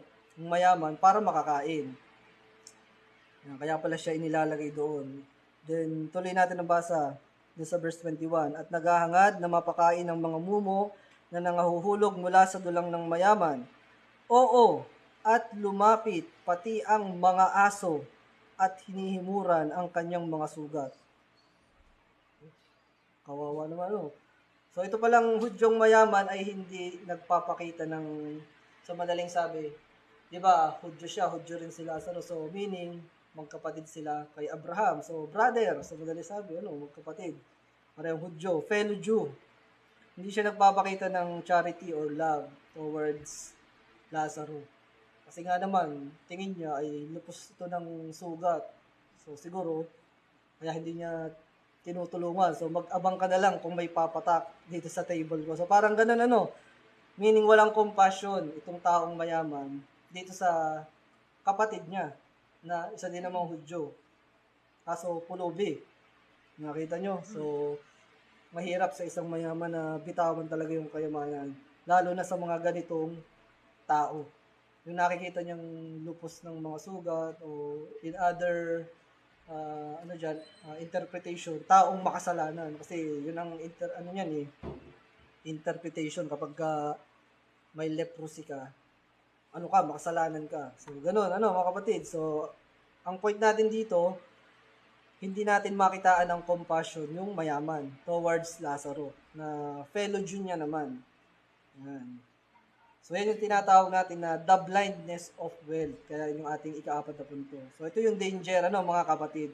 mayaman, para makakain. Kaya pala siya inilalagay doon. Then, tuloy natin ang basa doon sa verse 21. At naghahangad na mapakain ng mga mumo na nangahuhulog mula sa dulang ng mayaman. Oo, at lumapit pati ang mga aso at hinihimuran ang kanyang mga sugat. Kawawa naman, So, ito palang Hudyong mayaman ay hindi nagpapakita ng, sa madaling sabi, di ba, Hudyo siya, Hudyo rin si Lazaro. So, meaning, magkapatid sila kay Abraham. So, brother, sa madaling sabi, magkapatid. Parehong Hudyo, fellow Jew. Hindi siya nagpapakita ng charity or love towards Lazaro. Kasi nga naman, tingin niya ay lupos ito ng sugat. So siguro, kaya hindi niya tinutulungan. So mag-abang ka na lang kung may papatak dito sa table ko. So parang ganun meaning walang compassion itong taong mayaman dito sa kapatid niya na isa din namang Hudyo. Kaso pulubi. Nakita nyo? So mahirap sa isang mayaman na bitawan talaga yung kayamanan. Lalo na sa mga ganitong tao. Yung nakikita niyang lupos ng mga sugat o in other interpretation, taong makasalanan. Kasi yun ang interpretation kapag may leprosy ka, makasalanan ka. So, ganun, mga kapatid. So, ang point natin dito, hindi natin makitaan ng compassion yung mayaman towards Lazaro, na fellow Jew niya naman. Yan. So, yan yung tinatawag natin na the blindness of wealth. Kaya yung ating ika-4 na punto. So, ito yung danger, mga kapatid.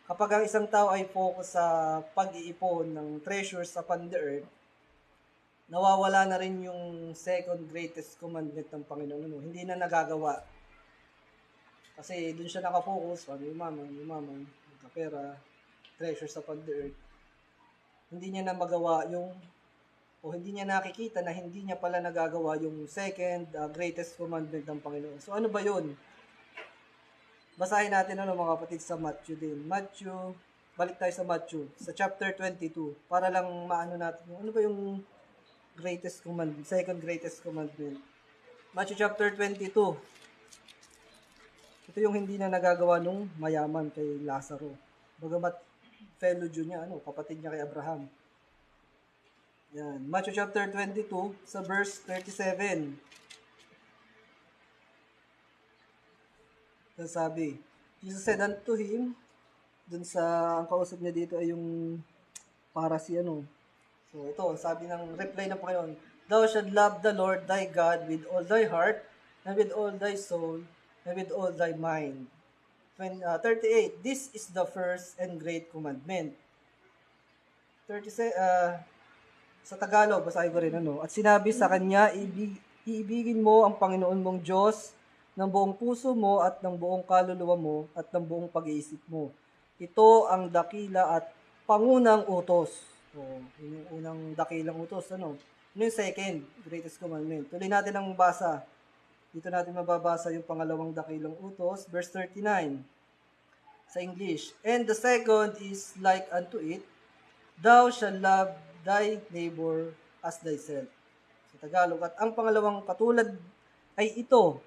Kapag ang isang tao ay focus sa pag-iipon ng treasures upon the earth, nawawala na rin yung second greatest commandment ng Panginoon. Hindi na nagagawa. Kasi dun siya nakafocus, yumaman, magkapera, treasures upon the earth. Hindi niya na magawa hindi niya nakikita na hindi niya pala nagagawa yung second greatest commandment ng Panginoon. So ano ba yun? Basahin natin mga kapatid sa Matthew din. Balik tayo sa Matthew, sa chapter 22, para lang maano natin ano ba yung greatest commandment, second greatest commandment. Matthew chapter 22. Ito yung hindi na nagagawa nung mayaman kay Lazaro. Bagamat fellow Jew niya, kapatid niya kay Abraham. Yan. Matthew chapter 22 sa verse 37. Yan sabi, Jesus said unto him, dun sa, ang kausap niya dito ay yung para si So ito, sabi ng reply ng Panginoon, Thou shalt love the Lord thy God with all thy heart, and with all thy soul, and with all thy mind. 38, this is the first and great commandment. 37, sa Tagalog, basahin ko rin At sinabi sa kanya, iibigin mo ang Panginoon mong Diyos ng buong puso mo at ng buong kaluluwa mo at ng buong pag-iisip mo. Ito ang dakila at pangunang utos. So, yun yung unang dakilang utos. Ano yung second greatest commandment? Tuloy natin ang basa. Dito natin mababasa yung pangalawang dakilang utos, verse 39 sa English. And the second is like unto it, Thou shalt love thy neighbor as thyself. Sa Tagalog, at ang pangalawang katulad ay ito,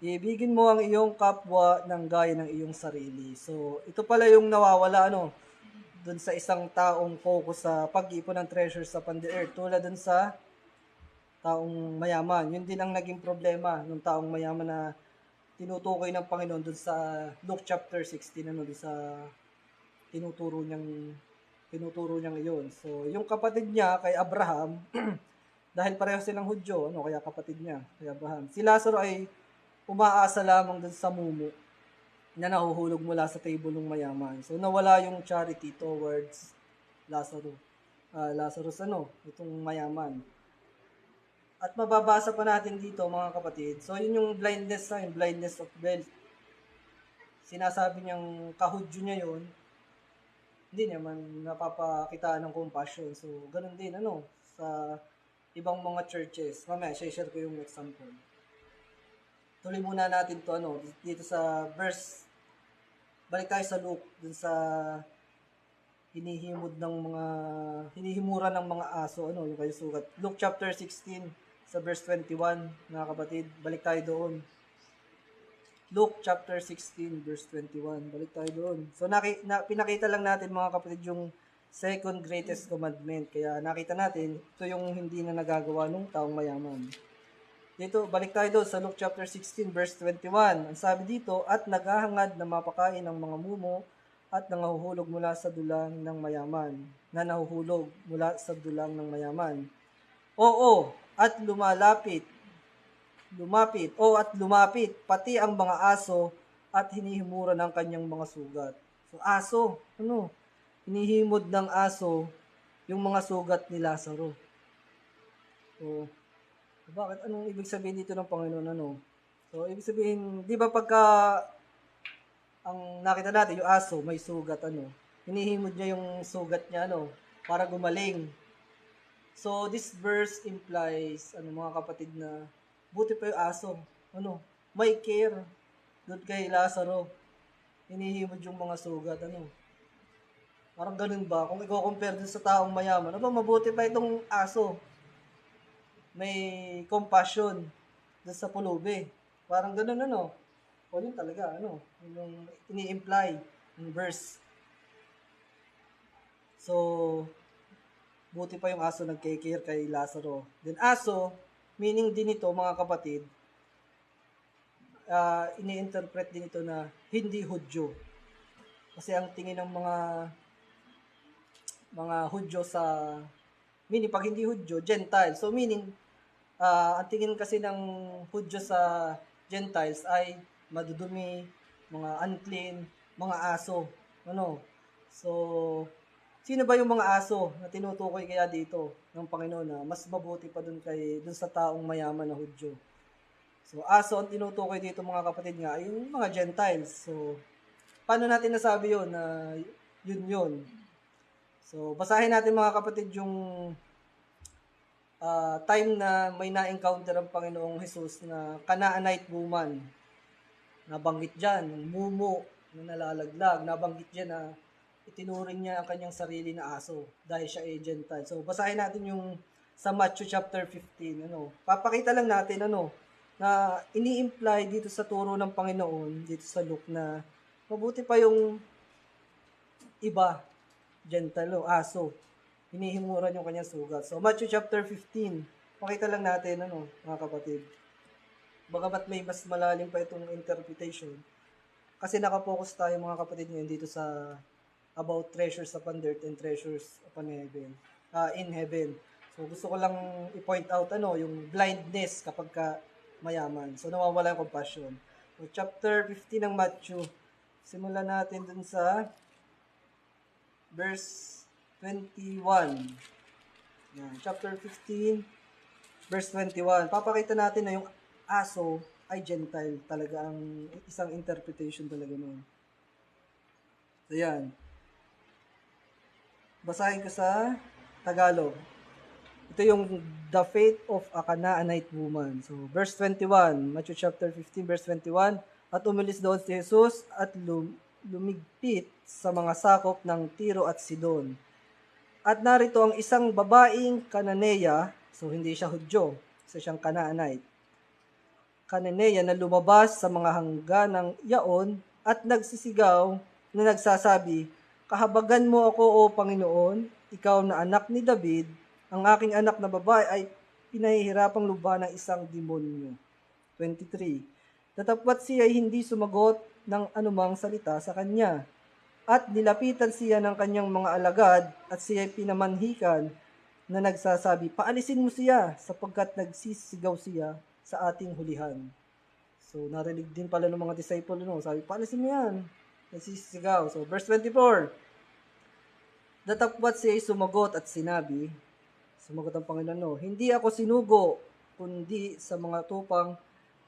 iibigin mo ang iyong kapwa ng gaya ng iyong sarili. So, ito pala yung nawawala, dun sa isang taong focus sa pag-ipon ng treasures upon the earth, tulad dun sa taong mayaman. Yun din ang naging problema ng taong mayaman na tinutukoy ng Panginoon dun sa Luke chapter 16, dun sa tinuturo niyang iyon. So, yung kapatid niya kay Abraham, dahil pareho silang Hudyo, kaya kapatid niya kay Abraham. Si Lazaro ay umaasa lamang dun sa mumu na nahuhulog mula sa table ng mayaman. So, nawala yung charity towards Lazarus, itong mayaman. At mababasa pa natin dito, mga kapatid. So, yun yung blindness of wealth. Sinasabi niyang kahudyo niya yun, hindi naman napapakitaan ng compassion. So, ganun din, sa ibang mga churches. Mamaya, share ko yung example. Tuloy muna natin to dito sa verse, balik tayo sa Luke, dun sa hinihimura ng mga aso, yung kayo sugat. Luke chapter 16, sa verse 21, mga kapatid, balik tayo doon. Luke chapter 16, verse 21, balik tayo doon. So, pinakita lang natin, mga kapatid, yung second greatest commandment. Kaya nakita natin, ito yung hindi na nagagawa ng taong mayaman. Dito, balik tayo doon sa Luke chapter 16, verse 21. Ang sabi dito, at naghahangad na mapakain ng mga mumo at nangahuhulog mula sa dulang ng mayaman. Oo, at lumapit, pati ang mga aso at hinihimura ng kanyang mga sugat. So, aso, hinihimod ng aso yung mga sugat ni Lazaro. So, bakit? Anong ibig sabihin dito ng Panginoon? So, ibig sabihin, di ba pagka ang nakita natin, yung aso, may sugat, hinihimod niya yung sugat niya, para gumaling. So, this verse implies, mga kapatid, na buti pa yung aso, may care doon kay Lazaro. Hinihimod yung mga sugat, Parang ganun ba? Kung i-compare dun sa taong mayaman, mabuti pa itong aso. May compassion dun sa pulubi. Parang ganun, O yun talaga, yung ini-imply ng verse. So, buti pa yung aso nagkikare kay Lazaro. Then aso, meaning din ito mga kapatid, ini-interpret din ito na hindi Hudyo. Kasi ang tingin ng mga Hudyo sa, meaning pag hindi Hudyo, Gentile. So meaning, ang tingin kasi ng Hudyo sa Gentiles ay madudumi, mga unclean, mga aso. So, sino ba yung mga aso na tinutukoy kaya dito ng Panginoon na mas mabuti pa dun sa taong mayaman na Hudyo? So, aso ang tinutukoy dito mga kapatid nga, yung mga Gentiles. So, paano natin nasabi yun na yun? So, basahin natin mga kapatid yung time na may na-encounter ang Panginoong Jesus na Canaanite woman. Nabanggit dyan, mumo na nalalaglag. Nabanggit dyan na itinuring niya ang kanyang sarili na aso dahil siya ay Gentile. So, basahin natin yung sa Matthew chapter 15. Papakita lang natin, na ini-imply dito sa turo ng Panginoon, dito sa Luke, na mabuti pa yung iba, Gentile, aso. Hinihimuran yung kanyang sugat. So, Matthew chapter 15. Pakita lang natin, mga kapatid. Bagamat may mas malalim pa itong interpretation. Kasi nakapokus tayo mga kapatid ngayon dito sa about treasures upon earth and treasures upon heaven. In heaven. So gusto ko lang i-point out yung blindness kapag ka mayaman. So nawawala yung compassion. So chapter 15 ng Matthew. Simulan natin dun sa verse 21. Yan, chapter 15 verse 21. Papakita natin na yung aso ay Gentile talaga, ang isang interpretation talaga noon. So yan. Basahin ko sa Tagalog. Ito yung the fate of a Canaanite woman. So verse 21, Matthew chapter 15 verse 21, at umalis doon si Jesus at lumigpit sa mga sakop ng Tiro at Sidon. At narito ang isang babaeng Cananeya, so hindi siya Hudyo, so siyang Canaanite. Cananeya na lumabas sa mga hangganang yaon at nagsisigaw na nagsasabi, "Kahabagan mo ako, O Panginoon, ikaw na anak ni David, ang aking anak na babae ay pinahihirapang lubha ng isang demonyo." 23. Datapwat siya ay hindi sumagot ng anumang salita sa kanya. At nilapitan siya ng kanyang mga alagad at siya ay pinamanhikan na nagsasabi, "Paalisin mo siya sapagkat nagsisigaw siya sa ating hulihan." So, narinig din pala ng mga disciple, sabi, "Paalisin mo yan." Nagsisigaw. So, verse 24. Datapwat siya ay sumagot at sinabi, sumagot ang Panginoon, "Hindi ako sinugo, kundi sa mga tupang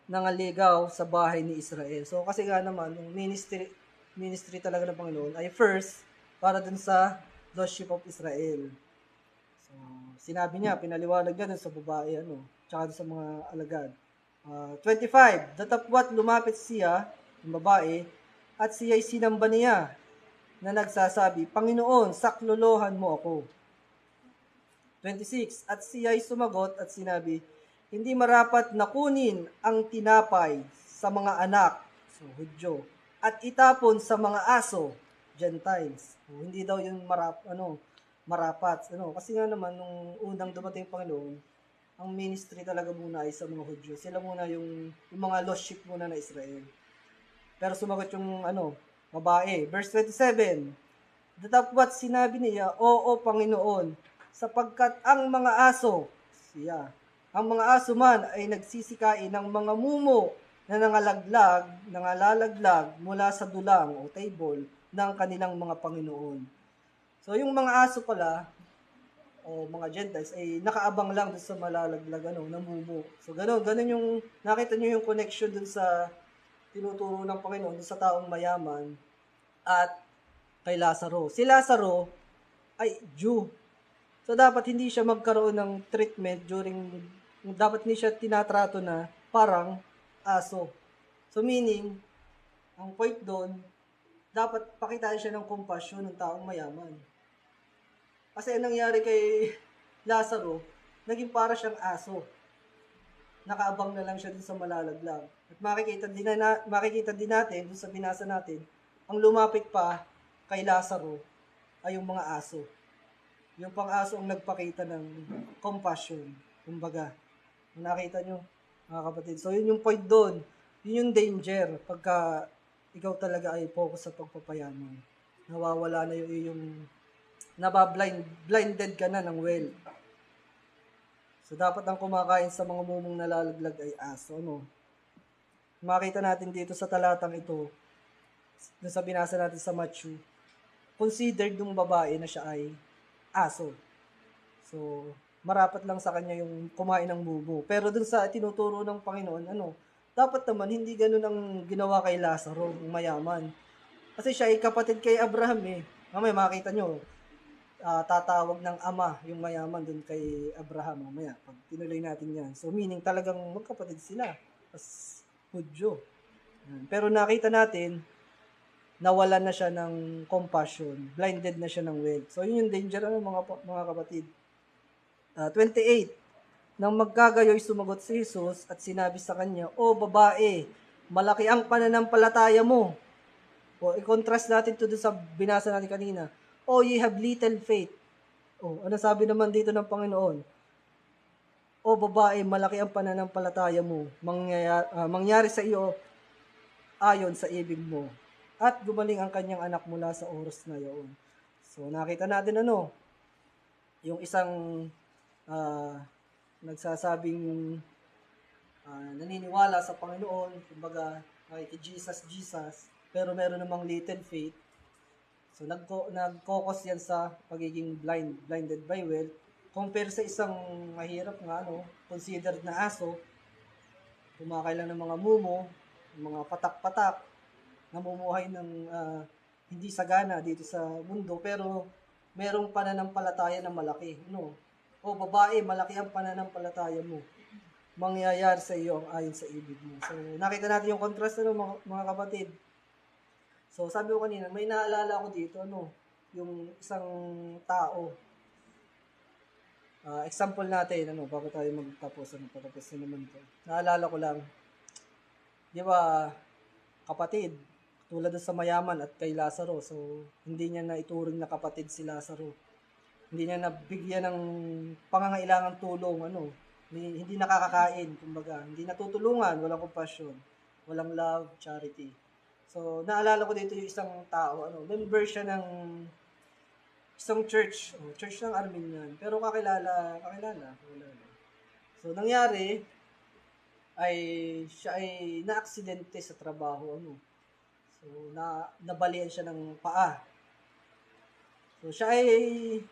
nangaligaw sa bahay ni Israel." So, kasi nga naman, yung ministry talaga ng Panginoon ay first para dun sa lost sheep of Israel. So, sinabi niya, pinaliwanag niya dun sa babae, tsaka dun sa mga alagad. 25. Datapwat lumapit siya, yung babae, at siya'y sinamba niya na nagsasabi, "Panginoon, saklolohan mo ako." 26. At siya'y sumagot at sinabi, "Hindi marapat na kunin ang tinapay sa mga anak," so Hudyo, "at itapon sa mga aso," Gentiles. So, hindi daw yun marapat. Kasi nga naman, nung unang dumating Panginoon, ang ministry talaga muna ay sa mga Hudyo. Sila muna yung mga lost sheep muna na Israel. Pero sumagot yung babae. Verse 27. Datapwat sinabi niya, "Oo, Panginoon, sapagkat ang mga aso," ang mga aso man ay nagsisikain ng mga mumo na nangalalaglag mula sa dulang o table ng kanilang mga Panginoon. So yung mga aso pala, o mga Gentiles ay nakaabang lang dun sa malalaglag ng mumu. So ganun yung nakita niyo yung connection dun sa tinuturo ng Panginoon dun sa taong mayaman at kay Lazaro. Si Lazaro ay Jew. So dapat hindi siya magkaroon ng treatment dapat hindi siya tinatrato na parang aso. So meaning, ang point doon, dapat pakitaan siya ng compassion ng taong mayaman. Kasi ang nangyari kay Lazaro, naging para siyang aso. Nakaabang na lang siya dun sa malalaglag. At makikita din natin, dun sa binasa natin, ang lumapit pa kay Lazaro ay yung mga aso. Yung pang-aso ang nagpakita ng compassion. Kumbaga, nakita nyo, mga kapatid. So, yun yung point doon. Yun yung danger pagka ikaw talaga ay focus sa pagpapayaman. Nawawala na yung blinded ka na ng well. So, dapat ang kumakain sa mga mumong nalalaglag ay aso. Makita natin dito sa talatang ito, dun sa binasa natin sa Matthew, considered ng babae na siya ay aso. So, marapat lang sa kanya yung kumain ng mumu. Pero dun sa tinuturo ng Panginoon, dapat naman hindi ganun ang ginawa kay Lazaro, yung mayaman. Kasi siya ay kapatid kay Abraham Mamaya makita nyo, tatawag ng ama yung mayaman dun kay Abraham mamaya. Pag tinuloy natin yan. So, meaning talagang magkapatid sila. As Hudyo. Pero nakita natin, nawalan na siya ng compassion. Blinded na siya ng wealth. So, yun yung danger mga kapatid. 28. Nang magkagayoy sumagot si Jesus at sinabi sa kanya, O babae, malaki ang pananampalataya mo. O, i-contrast natin to sa binasa natin kanina. O ye have little faith. O, ano sabi naman dito ng Panginoon? O babae, malaki ang pananampalataya mo. Mangyari sa iyo ayon sa ibig mo. At gumaling ang kanyang anak mula sa oras na yun. So, nakita natin yung isang nagsasabing naniniwala sa Panginoon, kumbaga, kay Jesus, pero meron namang little faith. So, nag-focus yan sa pagiging blinded by wealth. Compare sa isang mahirap considered na aso, kumakain lang ng mga mumo, mga patak-patak, namumuhay ng hindi sagana dito sa mundo, pero merong pananampalataya na malaki. O babae, malaki ang pananampalataya mo. Mangyayari sa iyo ang ayon sa ibig mo. So, nakita natin yung contrast mga kapatid. So, sabi ko kanina, may naalala ko dito, yung isang tao. Example natin, bago tayo magtapos, patapos na naman to. Naalala ko lang, di ba, kapatid, tulad sa mayaman at kay Lazaro, so, hindi niya na ituring na kapatid si Lazaro. Hindi niya nabigyan ng pangangailangang tulong, hindi nakakakain, kumbaga, hindi natutulungan, walang compassion, walang love, charity. So, naalala ko dito yung isang tao, member siya ng isang church ng Armenian, pero kakilala. So, nangyari, siya ay na-aksidente sa trabaho, So, nabalian siya ng paa. So, siya ay,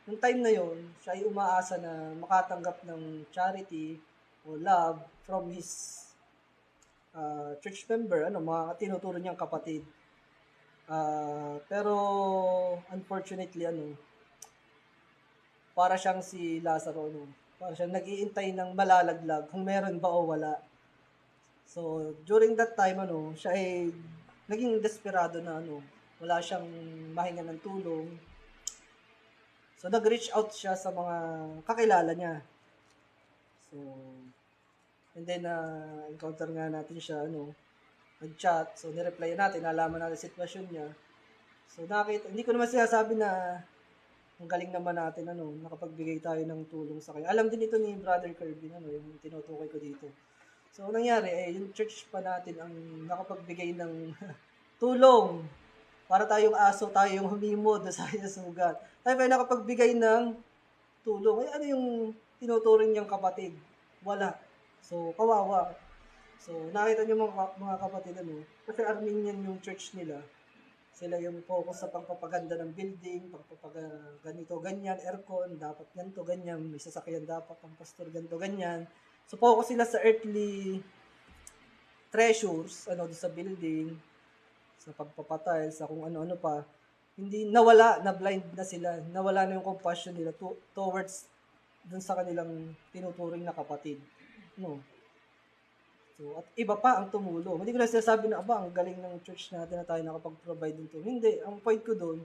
nung time na yon, siya ay umaasa na makatanggap ng charity o love from his church member, mga tinuturo niyang kapatid. Pero unfortunately, para siyang si Lazaro, para siyang nag-iintay ng malalaglag kung meron ba o wala. So, during that time, siya ay naging desperado na, wala siyang mahinga ng tulong. So, nag-reach out siya sa mga kakilala niya. So, and then, encounter nga natin siya, nag-chat. So, nireply natin, nalaman natin sitwasyon niya. So, hindi ko naman sinasabi na ang galing naman natin, nakapagbigay tayo ng tulong sa kanya. Alam din ito ni Brother Kirby, yung tinutukoy ko dito. So, nangyari, yung church pa natin ang nakapagbigay ng tulong. Para tayong aso, tayo yung humimod sa sugat. Tayo pa nakapagbigay ng tulong. Ano yung tinuturing niyang kapatid? Wala. So, kawawa. So, nakita niyo mga kapatid, kasi Armenian yung church nila. Sila yung focus sa pagpapaganda ng building, ganito, ganyan, aircon, dapat ganito, ganyan, may sasakyan dapat, ang pastor, ganito, ganyan. So, focus sila sa earthly treasures, sa building, sa pagpapatay, sa kung ano-ano pa. Hindi, nawala, na blind na sila, nawala na yung compassion nila towards dun sa kanilang tinuturing na kapatid. No? So, at iba pa ang tumulong. Hindi ko na sinasabi na, ang galing ng church natin na tayo nakapag-provide nito. Hindi, ang point ko doon,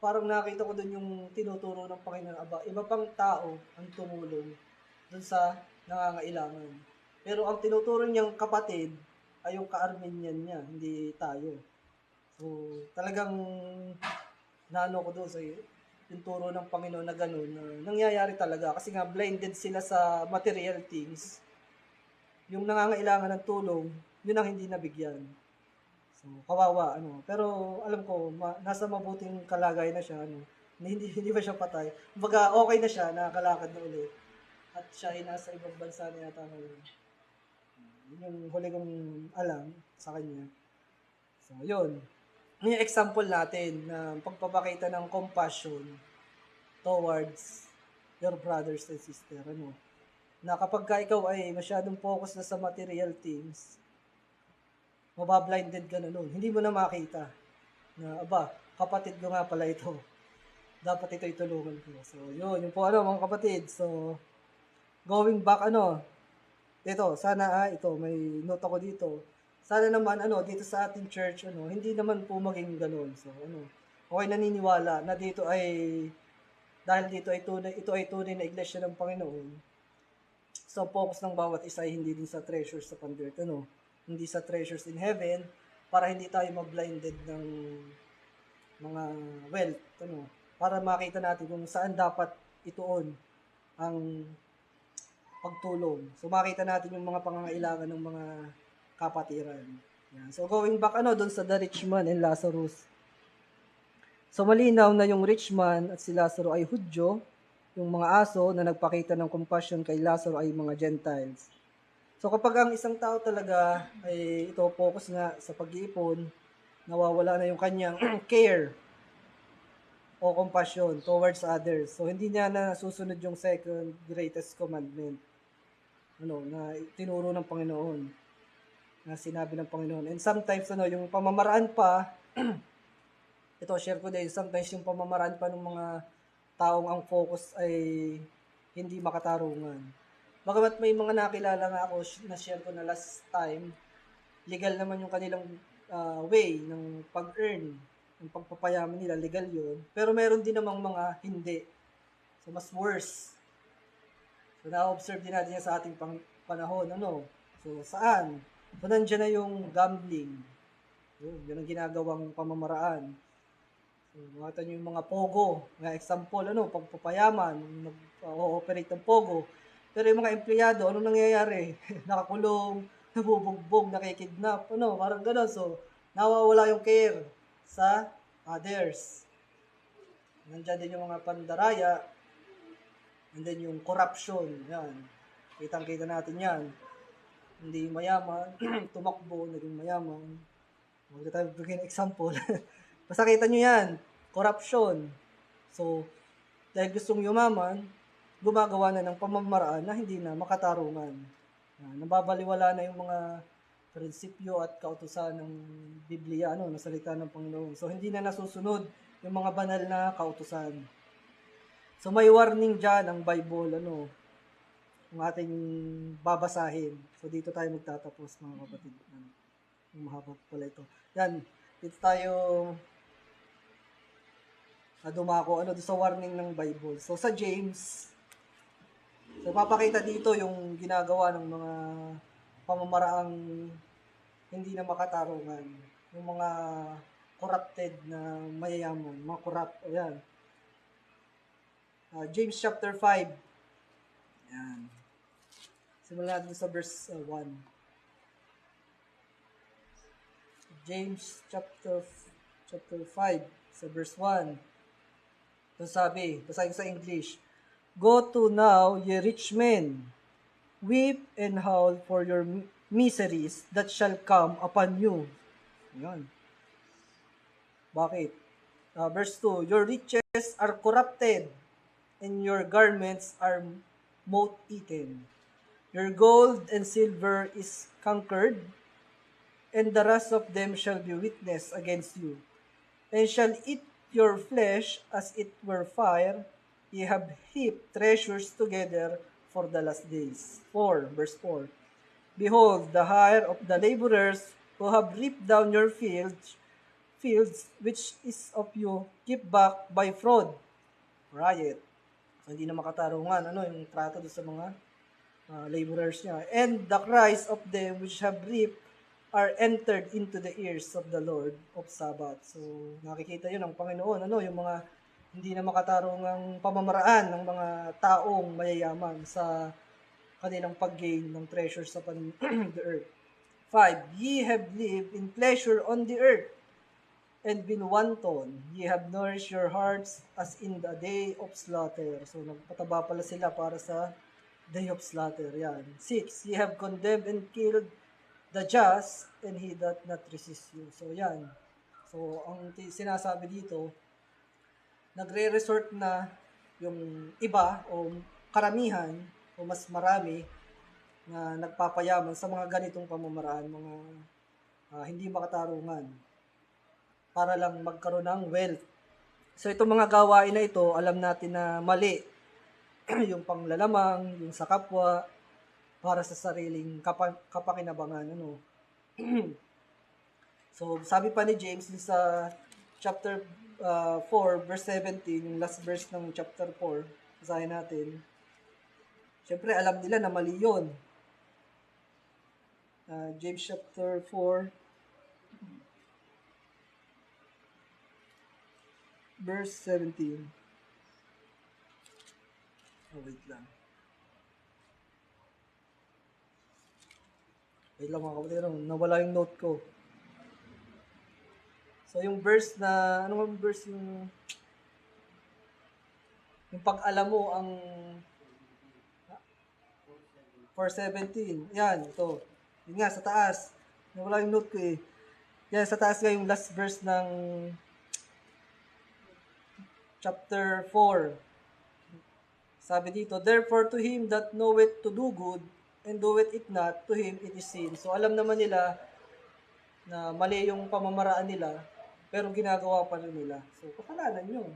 parang nakita ko doon yung tinuturo ng Panginoon, iba pang tao ang tumulong doon sa nangangailangan. Pero ang tinuturo niyang kapatid ay yung ka-Armenian niya, hindi tayo. So, talagang naano ko doon sa yung turo ng Panginoon na gano'n, na nangyayari talaga. Kasi nga, blinded sila sa material things. Yung nangangailangan ng tulong, yun ang hindi nabigyan. So, kawawa, Pero, alam ko, nasa mabuting kalagayan na siya, Hindi ba siya patay? Kumbaga, okay na siya, nakakalakad na ulit. At siya ay nasa ibang bansa na yata ngayon. Yun yung huli kong alam sa kanya. So, yun. Yung example natin na pagpapakita ng compassion towards your brothers and sister, na kapag ka ikaw ay masyadong focus na sa material things, mabablinded ka na nun. Hindi mo na makita na, kapatid ko nga pala ito. Dapat ito itulungan ko. So, yun po mga kapatid. So, going back, ito, sana, ito, may note ako dito. Sana naman, dito sa ating church, hindi naman po maging ganun. So, okay, naniniwala na dito ay, dahil ito ay tunay na iglesia ng Panginoon, so focus ng bawat isa ay hindi din sa treasures sa pandert, hindi sa treasures in heaven, para hindi tayo mablinded ng mga wealth, para makita natin kung saan dapat ituon ang pagtulong. So makita natin yung mga pangangailangan ng mga kapatiran. Yan. So going back doon sa the rich man and Lazarus. So malinaw na yung rich man at si Lazaro ay Hudyo, yung mga aso na nagpakita ng compassion kay Lazaro ay mga Gentiles. So kapag ang isang tao talaga ay ito focus nga sa pag-iipon, nawawala na yung kanyang care o compassion towards others. So hindi niya na susunod yung second greatest commandment. Na tinuro ng Panginoon. Na sinabi ng Panginoon. And sometimes yung pamamaraan pa ito share ko din, sometimes yung pamamaraan pa ng mga taong ang focus ay hindi makatarungan. Bagamat may mga nakilala nga ako na share ko na last time, legal naman yung kanilang way ng pag-earn, ng pagpapayaman nila, legal yun. Pero meron din namang mga hindi. So, mas worse. So, na-observe din natin yan sa ating panahon. So, saan? So, nandiyan na yung gambling. Yun ang ginagawang pamamaraan. So, makita nyo yung mga pogo. Nga example, pagpapayaman, nag-ooperate ng pogo. Pero yung mga empleyado, ano nangyayari? Nakakulong, nabubugbog, nakikidnap, parang gano'n. So, nawawala yung care sa others. Nandiyan din yung mga pandaraya, and then yung corruption, yan. Kitang-kita natin yan. Hindi mayaman, tumakbo, naging mayaman. Huwag tayo bigyan example. Basta kita nyo yan, corruption. So, dahil gustong yumaman, gumagawa na ng pamamaraan na hindi na makatarungan. Nababaliwala na yung mga prinsipyo at kautusan ng Biblia, ng salita ng Panginoon. So, hindi na nasusunod yung mga banal na kautusan. So, may warning dyan ang Bible, ang ating babasahin. So, dito tayo magtatapos, mga kapatid. Mahaba pala ito. Yan, dito tayo dumako, sa warning ng Bible. So, sa James, so, papakita dito yung ginagawa ng mga pamamaraang hindi na makatarungan. Yung mga corrupted na mayayaman, mga corrupt, ayan. James chapter 5. Ayan. Simulan natin sa verse 1. James chapter 5 sa verse 1. So sabi, basahin ko sa English, "Go to now, ye rich men, weep and howl for your miseries that shall come upon you." Ayan. Bakit? Verse 2, your riches are corrupted, and your garments are moth-eaten. Your gold and silver is conquered, and the rest of them shall be witness against you, and shall eat your flesh as it were fire. Ye have heaped treasures together for the last days. 4, verse 4. Behold, the hire of the laborers who have reaped down your fields which is of you, keep back by fraud, riot. So, hindi na makatarungan. Yung trato doon sa mga laborers niya. And the cries of them which have reaped are entered into the ears of the Lord of Sabbath. So, nakikita yun ng Panginoon. Yung mga hindi na makatarungang pamamaraan ng mga taong mayayaman sa kanilang pag-gain ng treasures upon the earth. 5, ye have lived in pleasure on the earth, and been wanton. Ye have nourished your hearts as in the day of slaughter. So, nagpataba pala sila para sa day of slaughter. Yan. 6, ye have condemned and killed the just, and he doth not resist you. So, yan. So, ang sinasabi dito, nagre-resort na yung iba o karamihan o mas marami na nagpapayaman sa mga ganitong pamamaraan, mga hindi makatarungan para lang magkaroon ng wealth. So itong mga gawain na ito, alam natin na mali. Yung panglalamang, yung sa kapwa, para sa sariling kapakinabangan. So sabi pa ni James sa chapter 4, verse 17, yung last verse ng chapter 4, basahin natin. Siyempre, alam nila na mali yun. James chapter 4, verse 17. Wait lang. Wait lang mga kapatid, nawala yung note ko. So, yung verse na, ano yung verse yung pag-alam mo ang 4:17. Yan, ito. Yun nga, sa taas. Nawala yung note ko eh. Yan, sa taas nga yung last verse ng chapter 4. Sabi dito, therefore to him that knoweth to do good, and doeth it not, to him it is sin. So, alam naman nila na mali yung pamamaraan nila, pero ginagawa pa rin nila. So, kasalanan yun.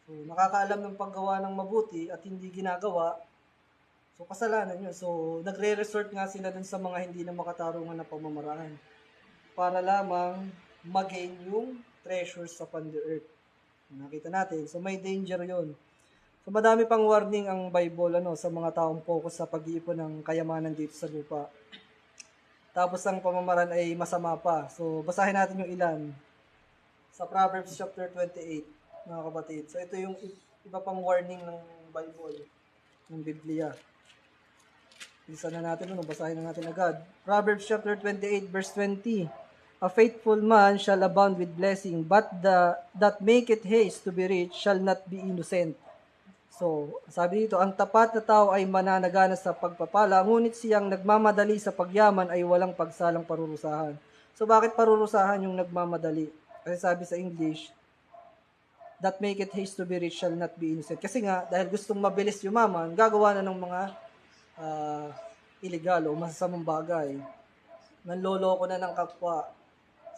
So, nakakaalam ng paggawa ng mabuti at hindi ginagawa, so, kasalanan yun. So, nagre-resort nga sila dun sa mga hindi na makatarungan na pamamaraan para lamang mag-gain yung treasures upon the earth. Nakita natin. So, may danger yun. So, madami pang warning ang Bible sa mga taong focus sa pag-iipon ng kayamanan dito sa lupa. Tapos, ang pamamaraan ay masama pa. So, basahin natin yung ilan. Sa Proverbs chapter 28, mga kapatid. So, ito yung iba pang warning ng Bible, ng Biblia. Isa na natin, basahin na natin agad. Proverbs chapter 28, verse 20. A faithful man shall abound with blessing, but that maketh haste to be rich shall not be innocent. So, sabi dito, ang tapat na tao ay mananagana sa pagpapala, ngunit siyang nagmamadali sa pagyaman ay walang pagsalang parurusahan. So, bakit parurusahan yung nagmamadali? Kasi sabi sa English, that maketh haste to be rich shall not be innocent. Kasi nga, dahil gustong mabilis yumaman, gagawa na ng mga illegal o masasamang bagay. Nanloloko na ng kapwa.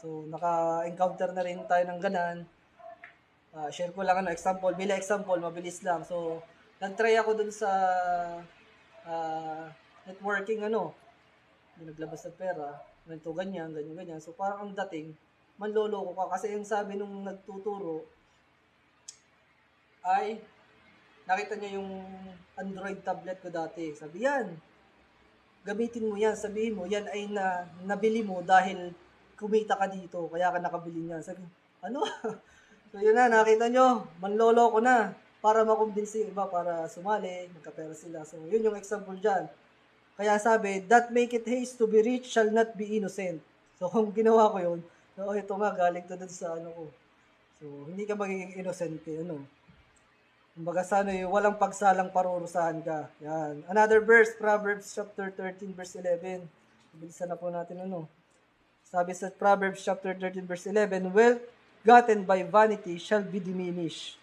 So, naka-encounter na rin tayo ng ganan. Share ko lang example. Bila example, mabilis lang. So, nag-try ako dun sa networking, naglabas ng pera. Ganito, ganyan. So, parang ang dating, manloloko ka. Kasi yung sabi nung nagtuturo, ay, nakita niya yung Android tablet ko dati. Sabi yan, gamitin mo yan. Sabihin mo, yan ay nabili mo dahil kumita ka dito. Kaya ka nakabili niyan. Sabi, ano? So yun na, nakita nyo, manloloko na para makumbinsi yung iba para sumali, magkapera sila. So yun yung example dyan. Kaya sabi, that make it haste to be rich shall not be innocent. So kung ginawa ko yun, so ito nga, galing to dun sa ko. So hindi ka magiging innocent. Kumbaga sana yung walang pagsalang parurusahan ka. Yan. Another verse, Proverbs chapter 13 verse 11. Bilisan na po natin Sabi sa Proverbs chapter 13 verse 11, wealth gotten by vanity shall be diminished.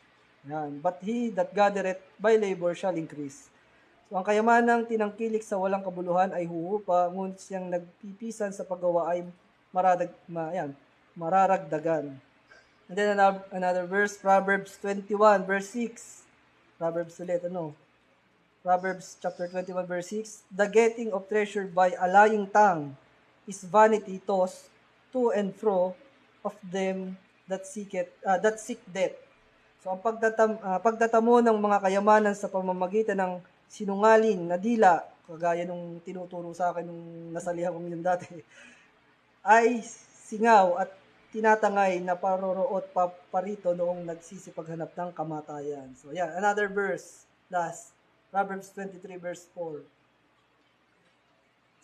Yan. But he that gathereth by labor shall increase. So, ang kayamanang tinangkilik sa walang kabuluhan ay huhupa, ngunit siyang nagpipisan sa paggawa ay mararagdagan. And then another verse, Proverbs 21, verse 6. Proverbs ulit, Proverbs chapter 21, verse 6. The getting of treasure by a lying tongue is vanity tossed to and fro of them that seek death. So, ang pagtatamo ng mga kayamanan sa pamamagitan ng sinungaling na dila, kagaya nung tinuturo sa akin nung nasalihan ko yun dati, ay singaw at tinatangay na paroroot parito noong nagsisipaghanap ng kamatayan. So, another verse, last, Proverbs 23, verse 4.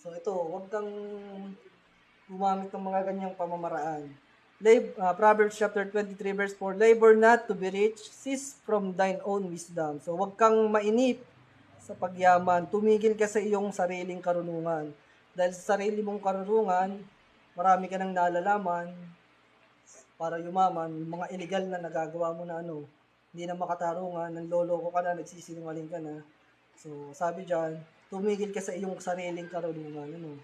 So, ito, huwag kang gumamit ng mga ganyang pamamaraan. Proverbs chapter 23, verse 4, labor not to be rich, cease from thine own wisdom. So, huwag kang mainip sa pagyaman, tumigil ka sa iyong sariling karunungan. Dahil sa sarili mong karunungan, marami ka nang nalalaman para yumaman, mga illegal na nagagawa mo na hindi na makatarungan, nanloloko ka na, nagsisinungaling ka na. So, sabi dyan, tumigil ka sa iyong sariling karunungan.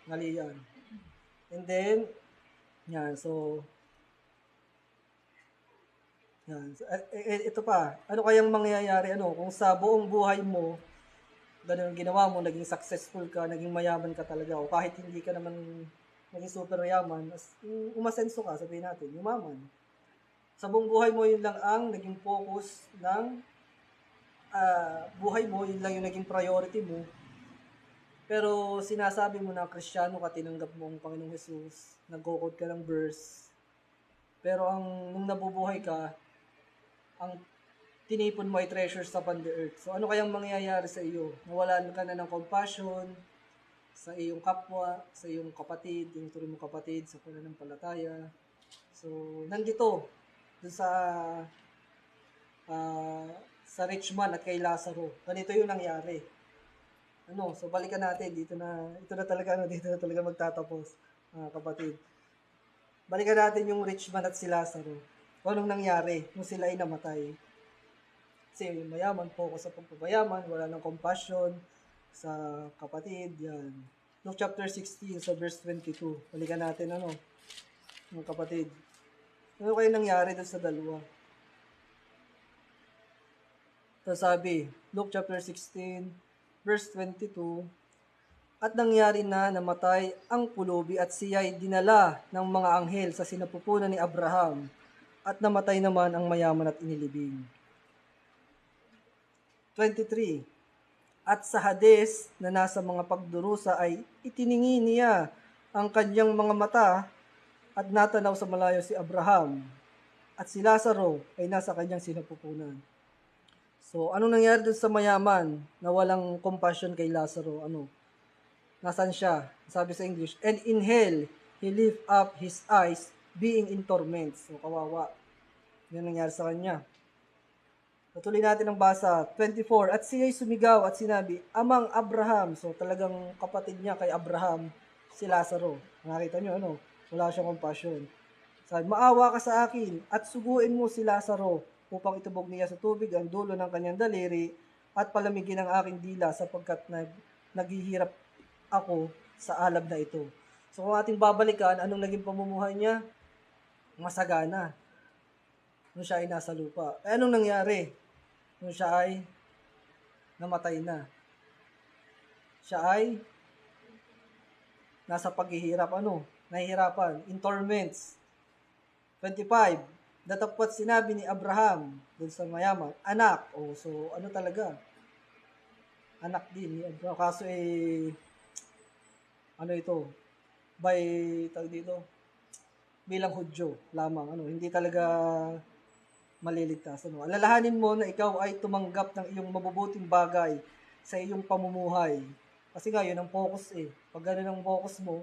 Mali yan. And then, so, ito pa, ano kayang mangyayari, kung sa buong buhay mo, ganun ang ginawa mo, naging successful ka, naging mayaman ka talaga, o kahit hindi ka naman naging super yaman, umasenso ka, sabihin natin, yumaman. Sa buong buhay mo, yun lang ang naging focus ng buhay mo, yun lang yung naging priority mo. Pero sinasabi mo na Kristiyano ka, tinanggap mo ang Panginoong Jesus, nag-quote ka ng verse. Pero nung nabubuhay ka, ang tinipon mo ay treasures upon the earth. So ano kayang mangyayari sa iyo? Nawalan ka na ng compassion sa iyong kapwa, sa iyong kapatid, yung tuloy mong kapatid sa pananampalataya. So nandito, dun sa rich man at kay Lazaro. Ganito yung nangyari. So balikan natin, ito na talaga magtatapos, kapatid. Balikan natin yung rich man at si Lazaro. Anong nangyari nung sila ay namatay? Kasi yung mayaman, focus sa pagpapayaman, wala ng compassion sa kapatid, yan. Luke chapter 16, sa verse 22. Balikan natin, yung kapatid. Ano kayo nangyari doon sa dalawa? So sabi, Luke chapter 16, verse 22, at nangyari na namatay ang pulubi at siya ay dinala ng mga anghel sa sinapupunan ni Abraham at namatay naman ang mayaman at inilibing. 23, at sa Hades na nasa mga pagdurusa ay itiningi niya ang kanyang mga mata at natanaw sa malayo si Abraham at si Lazaro ay nasa kanyang sinapupunan. So, anong nangyari dun sa mayaman na walang compassion kay Lazaro? Nasaan siya? Sabi sa English, and in hell, he lift up his eyes, being in torment. So, kawawa. Yan nangyari sa kanya. Patuloy natin ang basa. 24, at siya'y sumigaw at sinabi, Amang Abraham. So, talagang kapatid niya kay Abraham, si Lazaro. Nakita niyo, wala siyang compassion. Sabi, maawa ka sa akin at suguin mo si Lazaro upang itubog niya sa tubig ang dulo ng kanyang daliri at palamigin ang aking dila sapagkat naghihirap ako sa alab na ito. So kung ating babalikan, anong naging pamumuhay niya? Masagana. Nung siya ay nasa lupa. Anong nangyari? Nung siya ay namatay na. Siya ay nasa paghihirap. Nahihirapan. In torments. 25. Datapwat sinabi ni Abraham dun sa mayaman, anak. So ano talaga? Anak din ni Abraham. Kaso bilang Hudyo lamang, hindi talaga maliligtas. Alalahanin mo na ikaw ay tumanggap ng iyong mabubuting bagay sa iyong pamumuhay. Kasi nga, yun ang focus Pag ganun ang focus mo,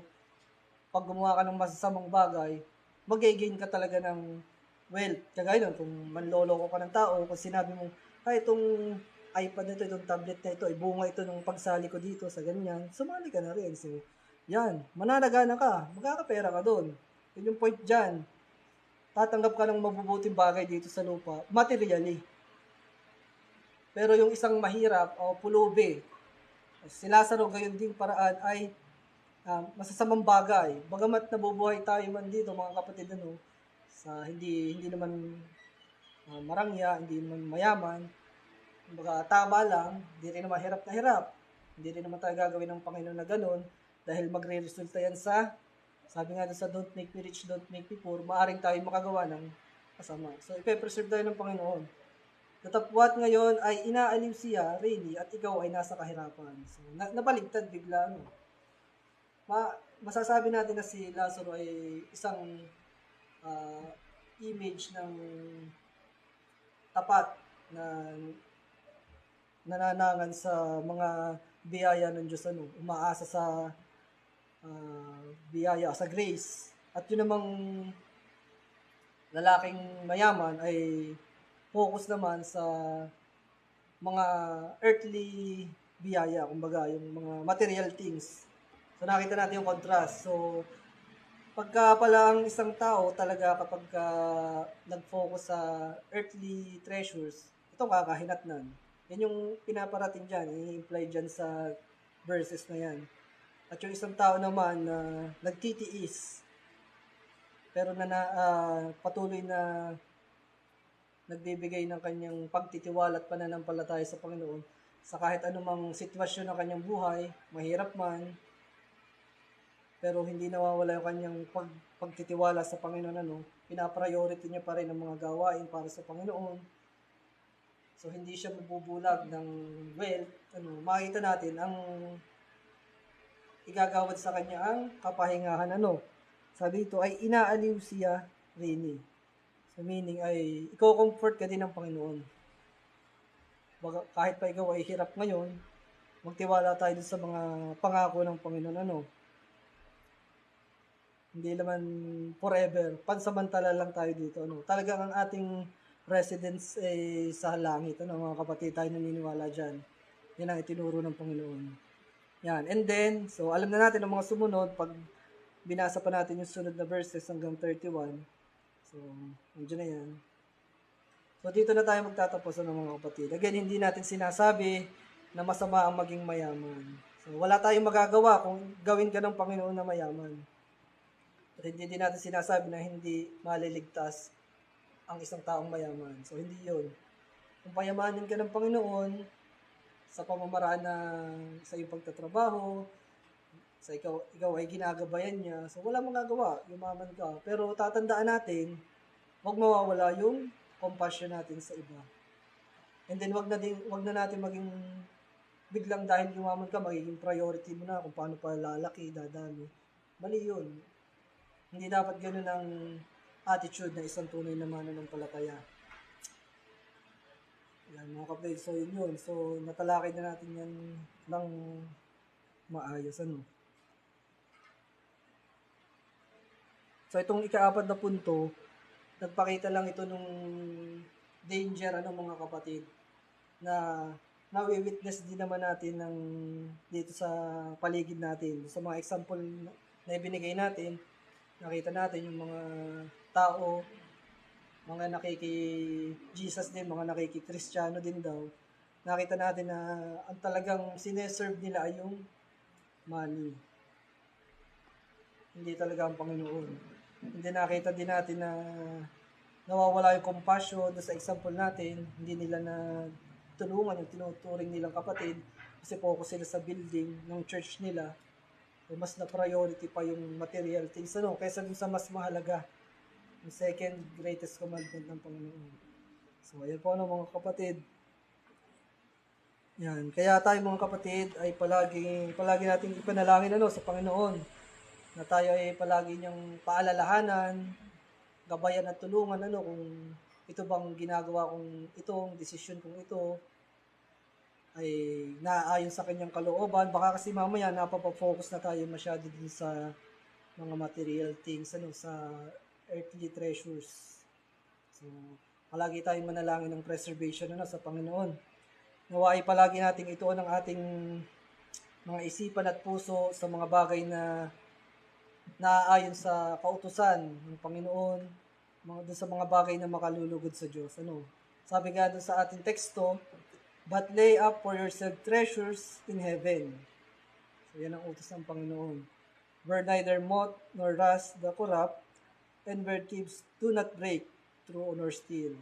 pag gumawa ka ng masasamang bagay, mag-gain ka talaga ng wealth. Kagaya nun, kung manloloko ka ng tao, kung sinabi mo, itong iPad na ito, itong tablet na ito, bunga ito nung pagsali ko dito sa ganyan, sumali ka na rin. So, yan, mananagana ka, magkakapera ka doon. Yun yung point dyan. tatanggap ka ng mabubuting bagay dito sa lupa, materially. Pero yung isang mahirap o pulubi, si Lazaro gayon ding paraan ay masasamang bagay. Bagamat nabubuhay tayo man dito mga kapatid, sa hindi naman marangya, hindi naman mayaman, kumbaga tama lang, hindi rin naman hirap na hirap. Hindi rin naman tayo gagawin ng Panginoon na ganun dahil magre-resulta yan sa, sabi nga sa don't make me rich, don't make me poor, maaring tayo makagawa ng masama. So, ipe-preserve tayo ng Panginoon. Datapwat ngayon ay inaaliw siya, really, at ikaw ay nasa kahirapan. So, nabaligtad bigla, masasabi natin na si Lazaro ay isang image ng tapat na nananangan sa mga biyaya ng Diyos, umaasa sa biyaya, sa grace. At yun namang lalaking mayaman ay focus naman sa mga earthly biyaya, kumbaga yung mga material things. So nakita natin yung contrast. So pagka pala ang isang tao talaga kapag nag-focus sa earthly treasures, ito kakahinatnan. Yan yung pinaparating dyan, i-imply dyan sa verses na yan. At yung isang tao naman na nagtitiis, pero patuloy na nagbibigay ng kanyang pagtitiwala at pananampalataya sa Panginoon sa kahit anumang sitwasyon ng kanyang buhay, mahirap man, pero hindi nawawala yung kanyang pagtitiwala sa Panginoon, pinapriority niya pa rin ang mga gawain para sa Panginoon. So, hindi siya mabubulag ng wealth. Makita natin ang igagawad sa kanya ang kapahingahan. Sabi ito ay inaaliw siya rini. So, meaning ay i-comfort ka din ng Panginoon. Kahit pa ikaw ay hirap ngayon, magtiwala tayo sa mga pangako ng Panginoon. Hindi naman forever. Pansamantala lang tayo dito. Talagang ang ating residence sa langit. Mga kapatid, tayo naniniwala dyan. Yan ang itinuro ng Panginoon. Yan. And then, so alam na natin ang mga sumunod. Pag binasa pa natin yung sunod na verses hanggang 31. So, nandiyan na yan. So, dito na tayo magtatapos ng mga kapatid. Again, hindi natin sinasabi na masama ang maging mayaman. So, wala tayong magagawa kung gawin ka ng Panginoon na mayaman. At hindi din natin sinasabi na hindi maliligtas ang isang taong mayaman. So, hindi yun. Kung payamanin ka ng Panginoon sa pamamaraan na sa iyong pagtatrabaho, sa ikaw ay ginagabayan niya, so wala magagawa, yumaman ka. Pero tatandaan natin, huwag mawawala yung compassion natin sa iba. And then, wag na natin maging biglang dahil yumaman ka, magiging priority mo na kung paano pa lalaki, dadami. Mali yun. Hindi dapat ganun ang attitude na isang tunay na mananampalataya. Yan mga kapatid, so yun. So natalakay na natin yan ng maayos. So itong ika-4 na punto, nagpakita lang ito nung danger mga kapatid, na nawi-witness din naman natin dito sa paligid natin. Sa mga example na ibinigay natin, nakita natin yung mga tao, mga nakiki-Jesus din, mga nakiki-Kristiyano din daw. Nakita natin na ang talagang sineserve nila ay yung money. Hindi talaga ang Panginoon. Hindi nakita din natin na nawawala yung compassion sa example natin. Hindi nila na tulungan yung tinuturing nilang kapatid kasi focus sila sa building ng church nila. Mas na priority pa yung material things kaysa dun sa mas mahalaga, yung second greatest commandment ng Panginoon. So ayan po mga kapatid. Yan, kaya tayo mga kapatid ay palagi nating ipanalangin sa Panginoon na tayo ay palagi niyang paalalahanan, gabayan at tulungan kung ito bang ginagawa kong itong desisyon kong ito ay naaayon sa kanyang kalooban. Baka kasi mamaya napapafocus na tayo masyado din sa mga material things, sa earthly treasures. So, palagi tayong manalangin ng preservation sa Panginoon. Nawa ay palagi nating ituon ang ating mga isipan at puso sa mga bagay na naaayon sa kautusan ng Panginoon, doon sa mga bagay na makalulugod sa Diyos. Ano? Sabi nga doon sa ating teksto, but lay up for yourself treasures in heaven. So yan ang utos ng Panginoon. Where neither moth nor rust the corrupt, and where thieves do not break through nor steal.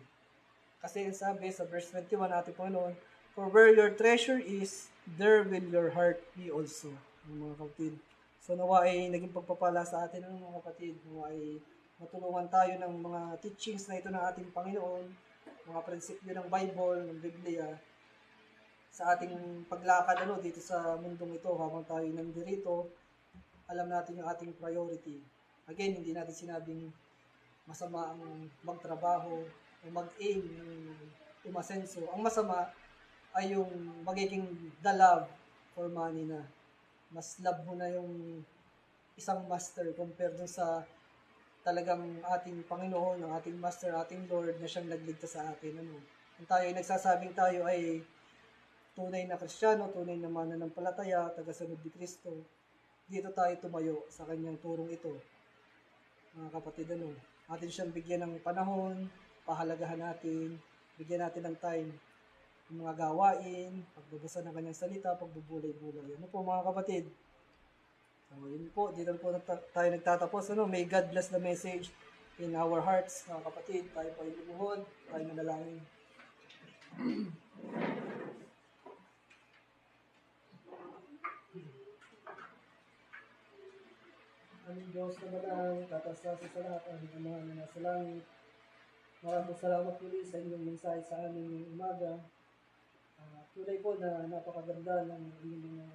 Kasi yung sabi sa verse 21 ating Panginoon, for where your treasure is, there will your heart be also. Mga kapatid. So nawa ay naging pagpapala sa atin ng mga kapatid. Nawa ay matulungan tayo ng mga teachings na ito ng ating Panginoon, mga prinsipyo ng Bible, ng Biblia, sa ating paglakad dito sa mundong ito habang tayo nandirito, alam natin yung ating priority. Again, hindi natin sinabing masama ang magtrabaho o mag-aim ng umasenso. Ang masama ay yung magiging the love for money na. Mas love mo na yung isang master compared dun sa talagang ating Panginoon, ang ating Master, ating Lord na siyang nagligtas sa atin. Kung tayo ay nagsasabing tayo ay tunay na Kristiyano, tunay na mananampalataya, tagasunod ni Kristo, dito tayo tumayo sa kanyang turong ito. Mga kapatid, atin siyang bigyan ng panahon, pahalagahan natin, bigyan natin ng time, yung mga gawain, pagbabasa ng kanyang salita, pagbubulay-bulay. Po mga kapatid? So, yun po, dito po tayo nagtatapos. May God bless the message in our hearts, mga kapatid. Tayo po ay lumuhod, tayo manalangin. Aming Diyos na malang, tatastasa sa lahat ang Ama na nasa langit. Maraming salamat muli sa inyong mensahe sa amin ngayong umaga. Tunay po na napakaganda ng inyong mga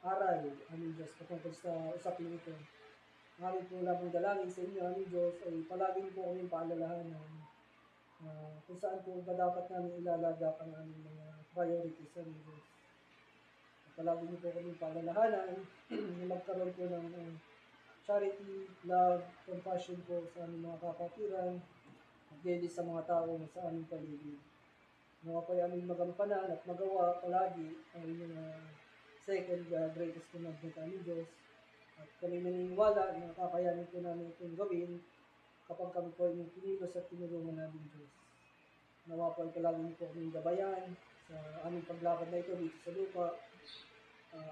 aral, aming Diyos, patungkol sa usapin ito. Aming po labang dalangin sa inyo, aming Diyos, ay palaging po kaming paalalahanan kung saan po ba dapat namin ilalagak ang aming mga priorities, aming Diyos. Palaging po kaming paalalahanan na magkaroon po ng charity, love, compassion po sa aming mga kapatiran, at sa mga tao sa aming paligid. Mga po ay aming magampanan at magawa palagi ang inyong second greatest commandment aming Diyos. At kami naniniwala na kakayanin po namin itong gawin kapag kami po ay kinilos at tinulungan namin Diyos. Nawa po ay palagi po kaming gabayan sa aming paglakad na ito dito sa lupa.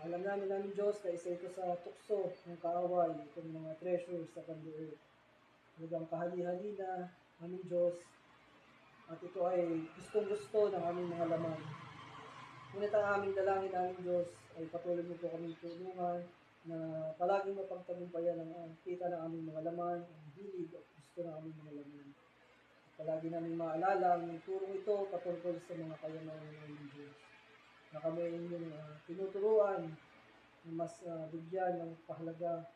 Alam namin Diyos na isa ito sa tukso ng kaaway, itong mga treasures sa kanluoy. Hanggang kahali-halina, aming Diyos, at ito ay gustong-gusto ng aming mga laman. Ngunit ang aming dalangin aming Diyos ay patuloy mo po kaming tulungan na palaging mapagtagumpayan ang kita ng aming mga laman, ang hilig at gusto ng aming mga laman. At palagi namin maalala ang turong ito patungkol sa mga kayamanan ng aming Diyos. Na kami ay inyong tinuturuan na mas bigyan ng pahalaga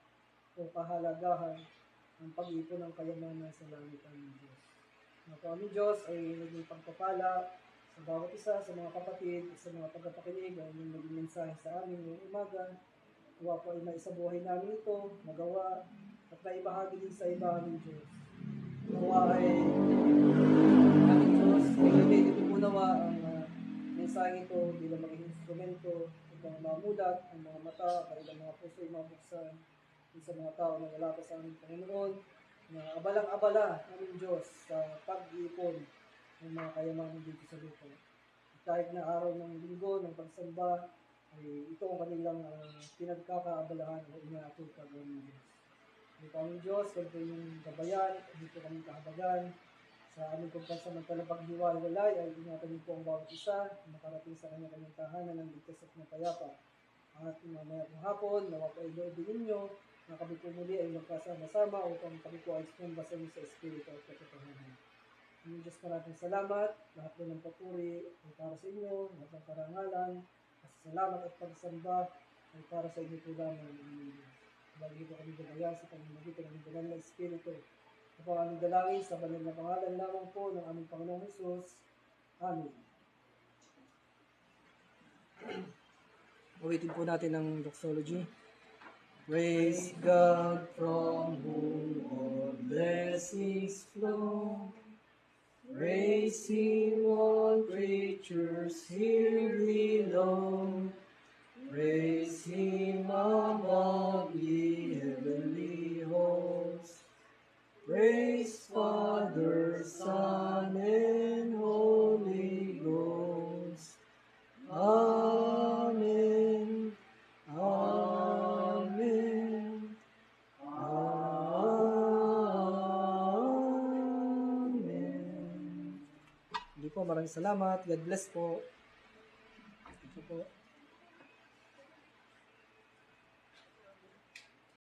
o kahalagahan ang pag-ipon ng kayamanan sa langit aming Diyos. Ang aming Diyos ay naging pagpapala sa bawat isa, sa mga kapatid, sa mga tagapakinig, ang inyong naging mensahe sa amin ngayong umaga. Nawa po ay maisabuhay namin ito, magawa, at naibahagi din sa iba aming Diyos. Nawa ay aming Diyos, ay ito po nawa ang mensahe ito bilang maging instrumento upang mamulat ang mga mata, kailang mga puso ay mabuksan sa mga tao na wala pa sa aming Panginoon, na abalang-abala aming Diyos sa pag-iipon ng mga kayamanan dito sa lupa. Kahit na araw ng linggo, ng pagsamba, ay ito ang kanilang pinagkakaabalahan o inaatupag ng Diyos. Ito aming Diyos, ganito yung gabayan, dito kami kahabagan, sa aming pagpansamantalang paghiwalay ay ingatan niyo po ang bawat isa na makarating sa kanyang tahanan ng ligtas at mapayapa. At mamaya pong hapon, nawa po ay loobin ninyo na kami po muli ay magkasama-sama upang kami po ay sumamba sa inyo sa Espiritu at katotohanan. Aming Diyos, maraming salamat. Lahat po ng papuri ay para sa inyo, lahat ng karangalan, salamat at pagsamba ay para sa inyo po lamang. Lagi po kami gabayan sa pamamagitan ng banal na Espiritu. Ito ang aming dalangin sa banal na pangalan lamang po ng aming Panginoong Hesus. Amen. Uwitin po natin ang doxology. Praise God from whom all blessings flow. Praise Him, all creatures here below. Praise Him above the heavenly hosts. Praise Father, Son, and Holy Ghost. Amen. Amen. Amen. Hindi po, maraming salamat. God bless po. Ito po.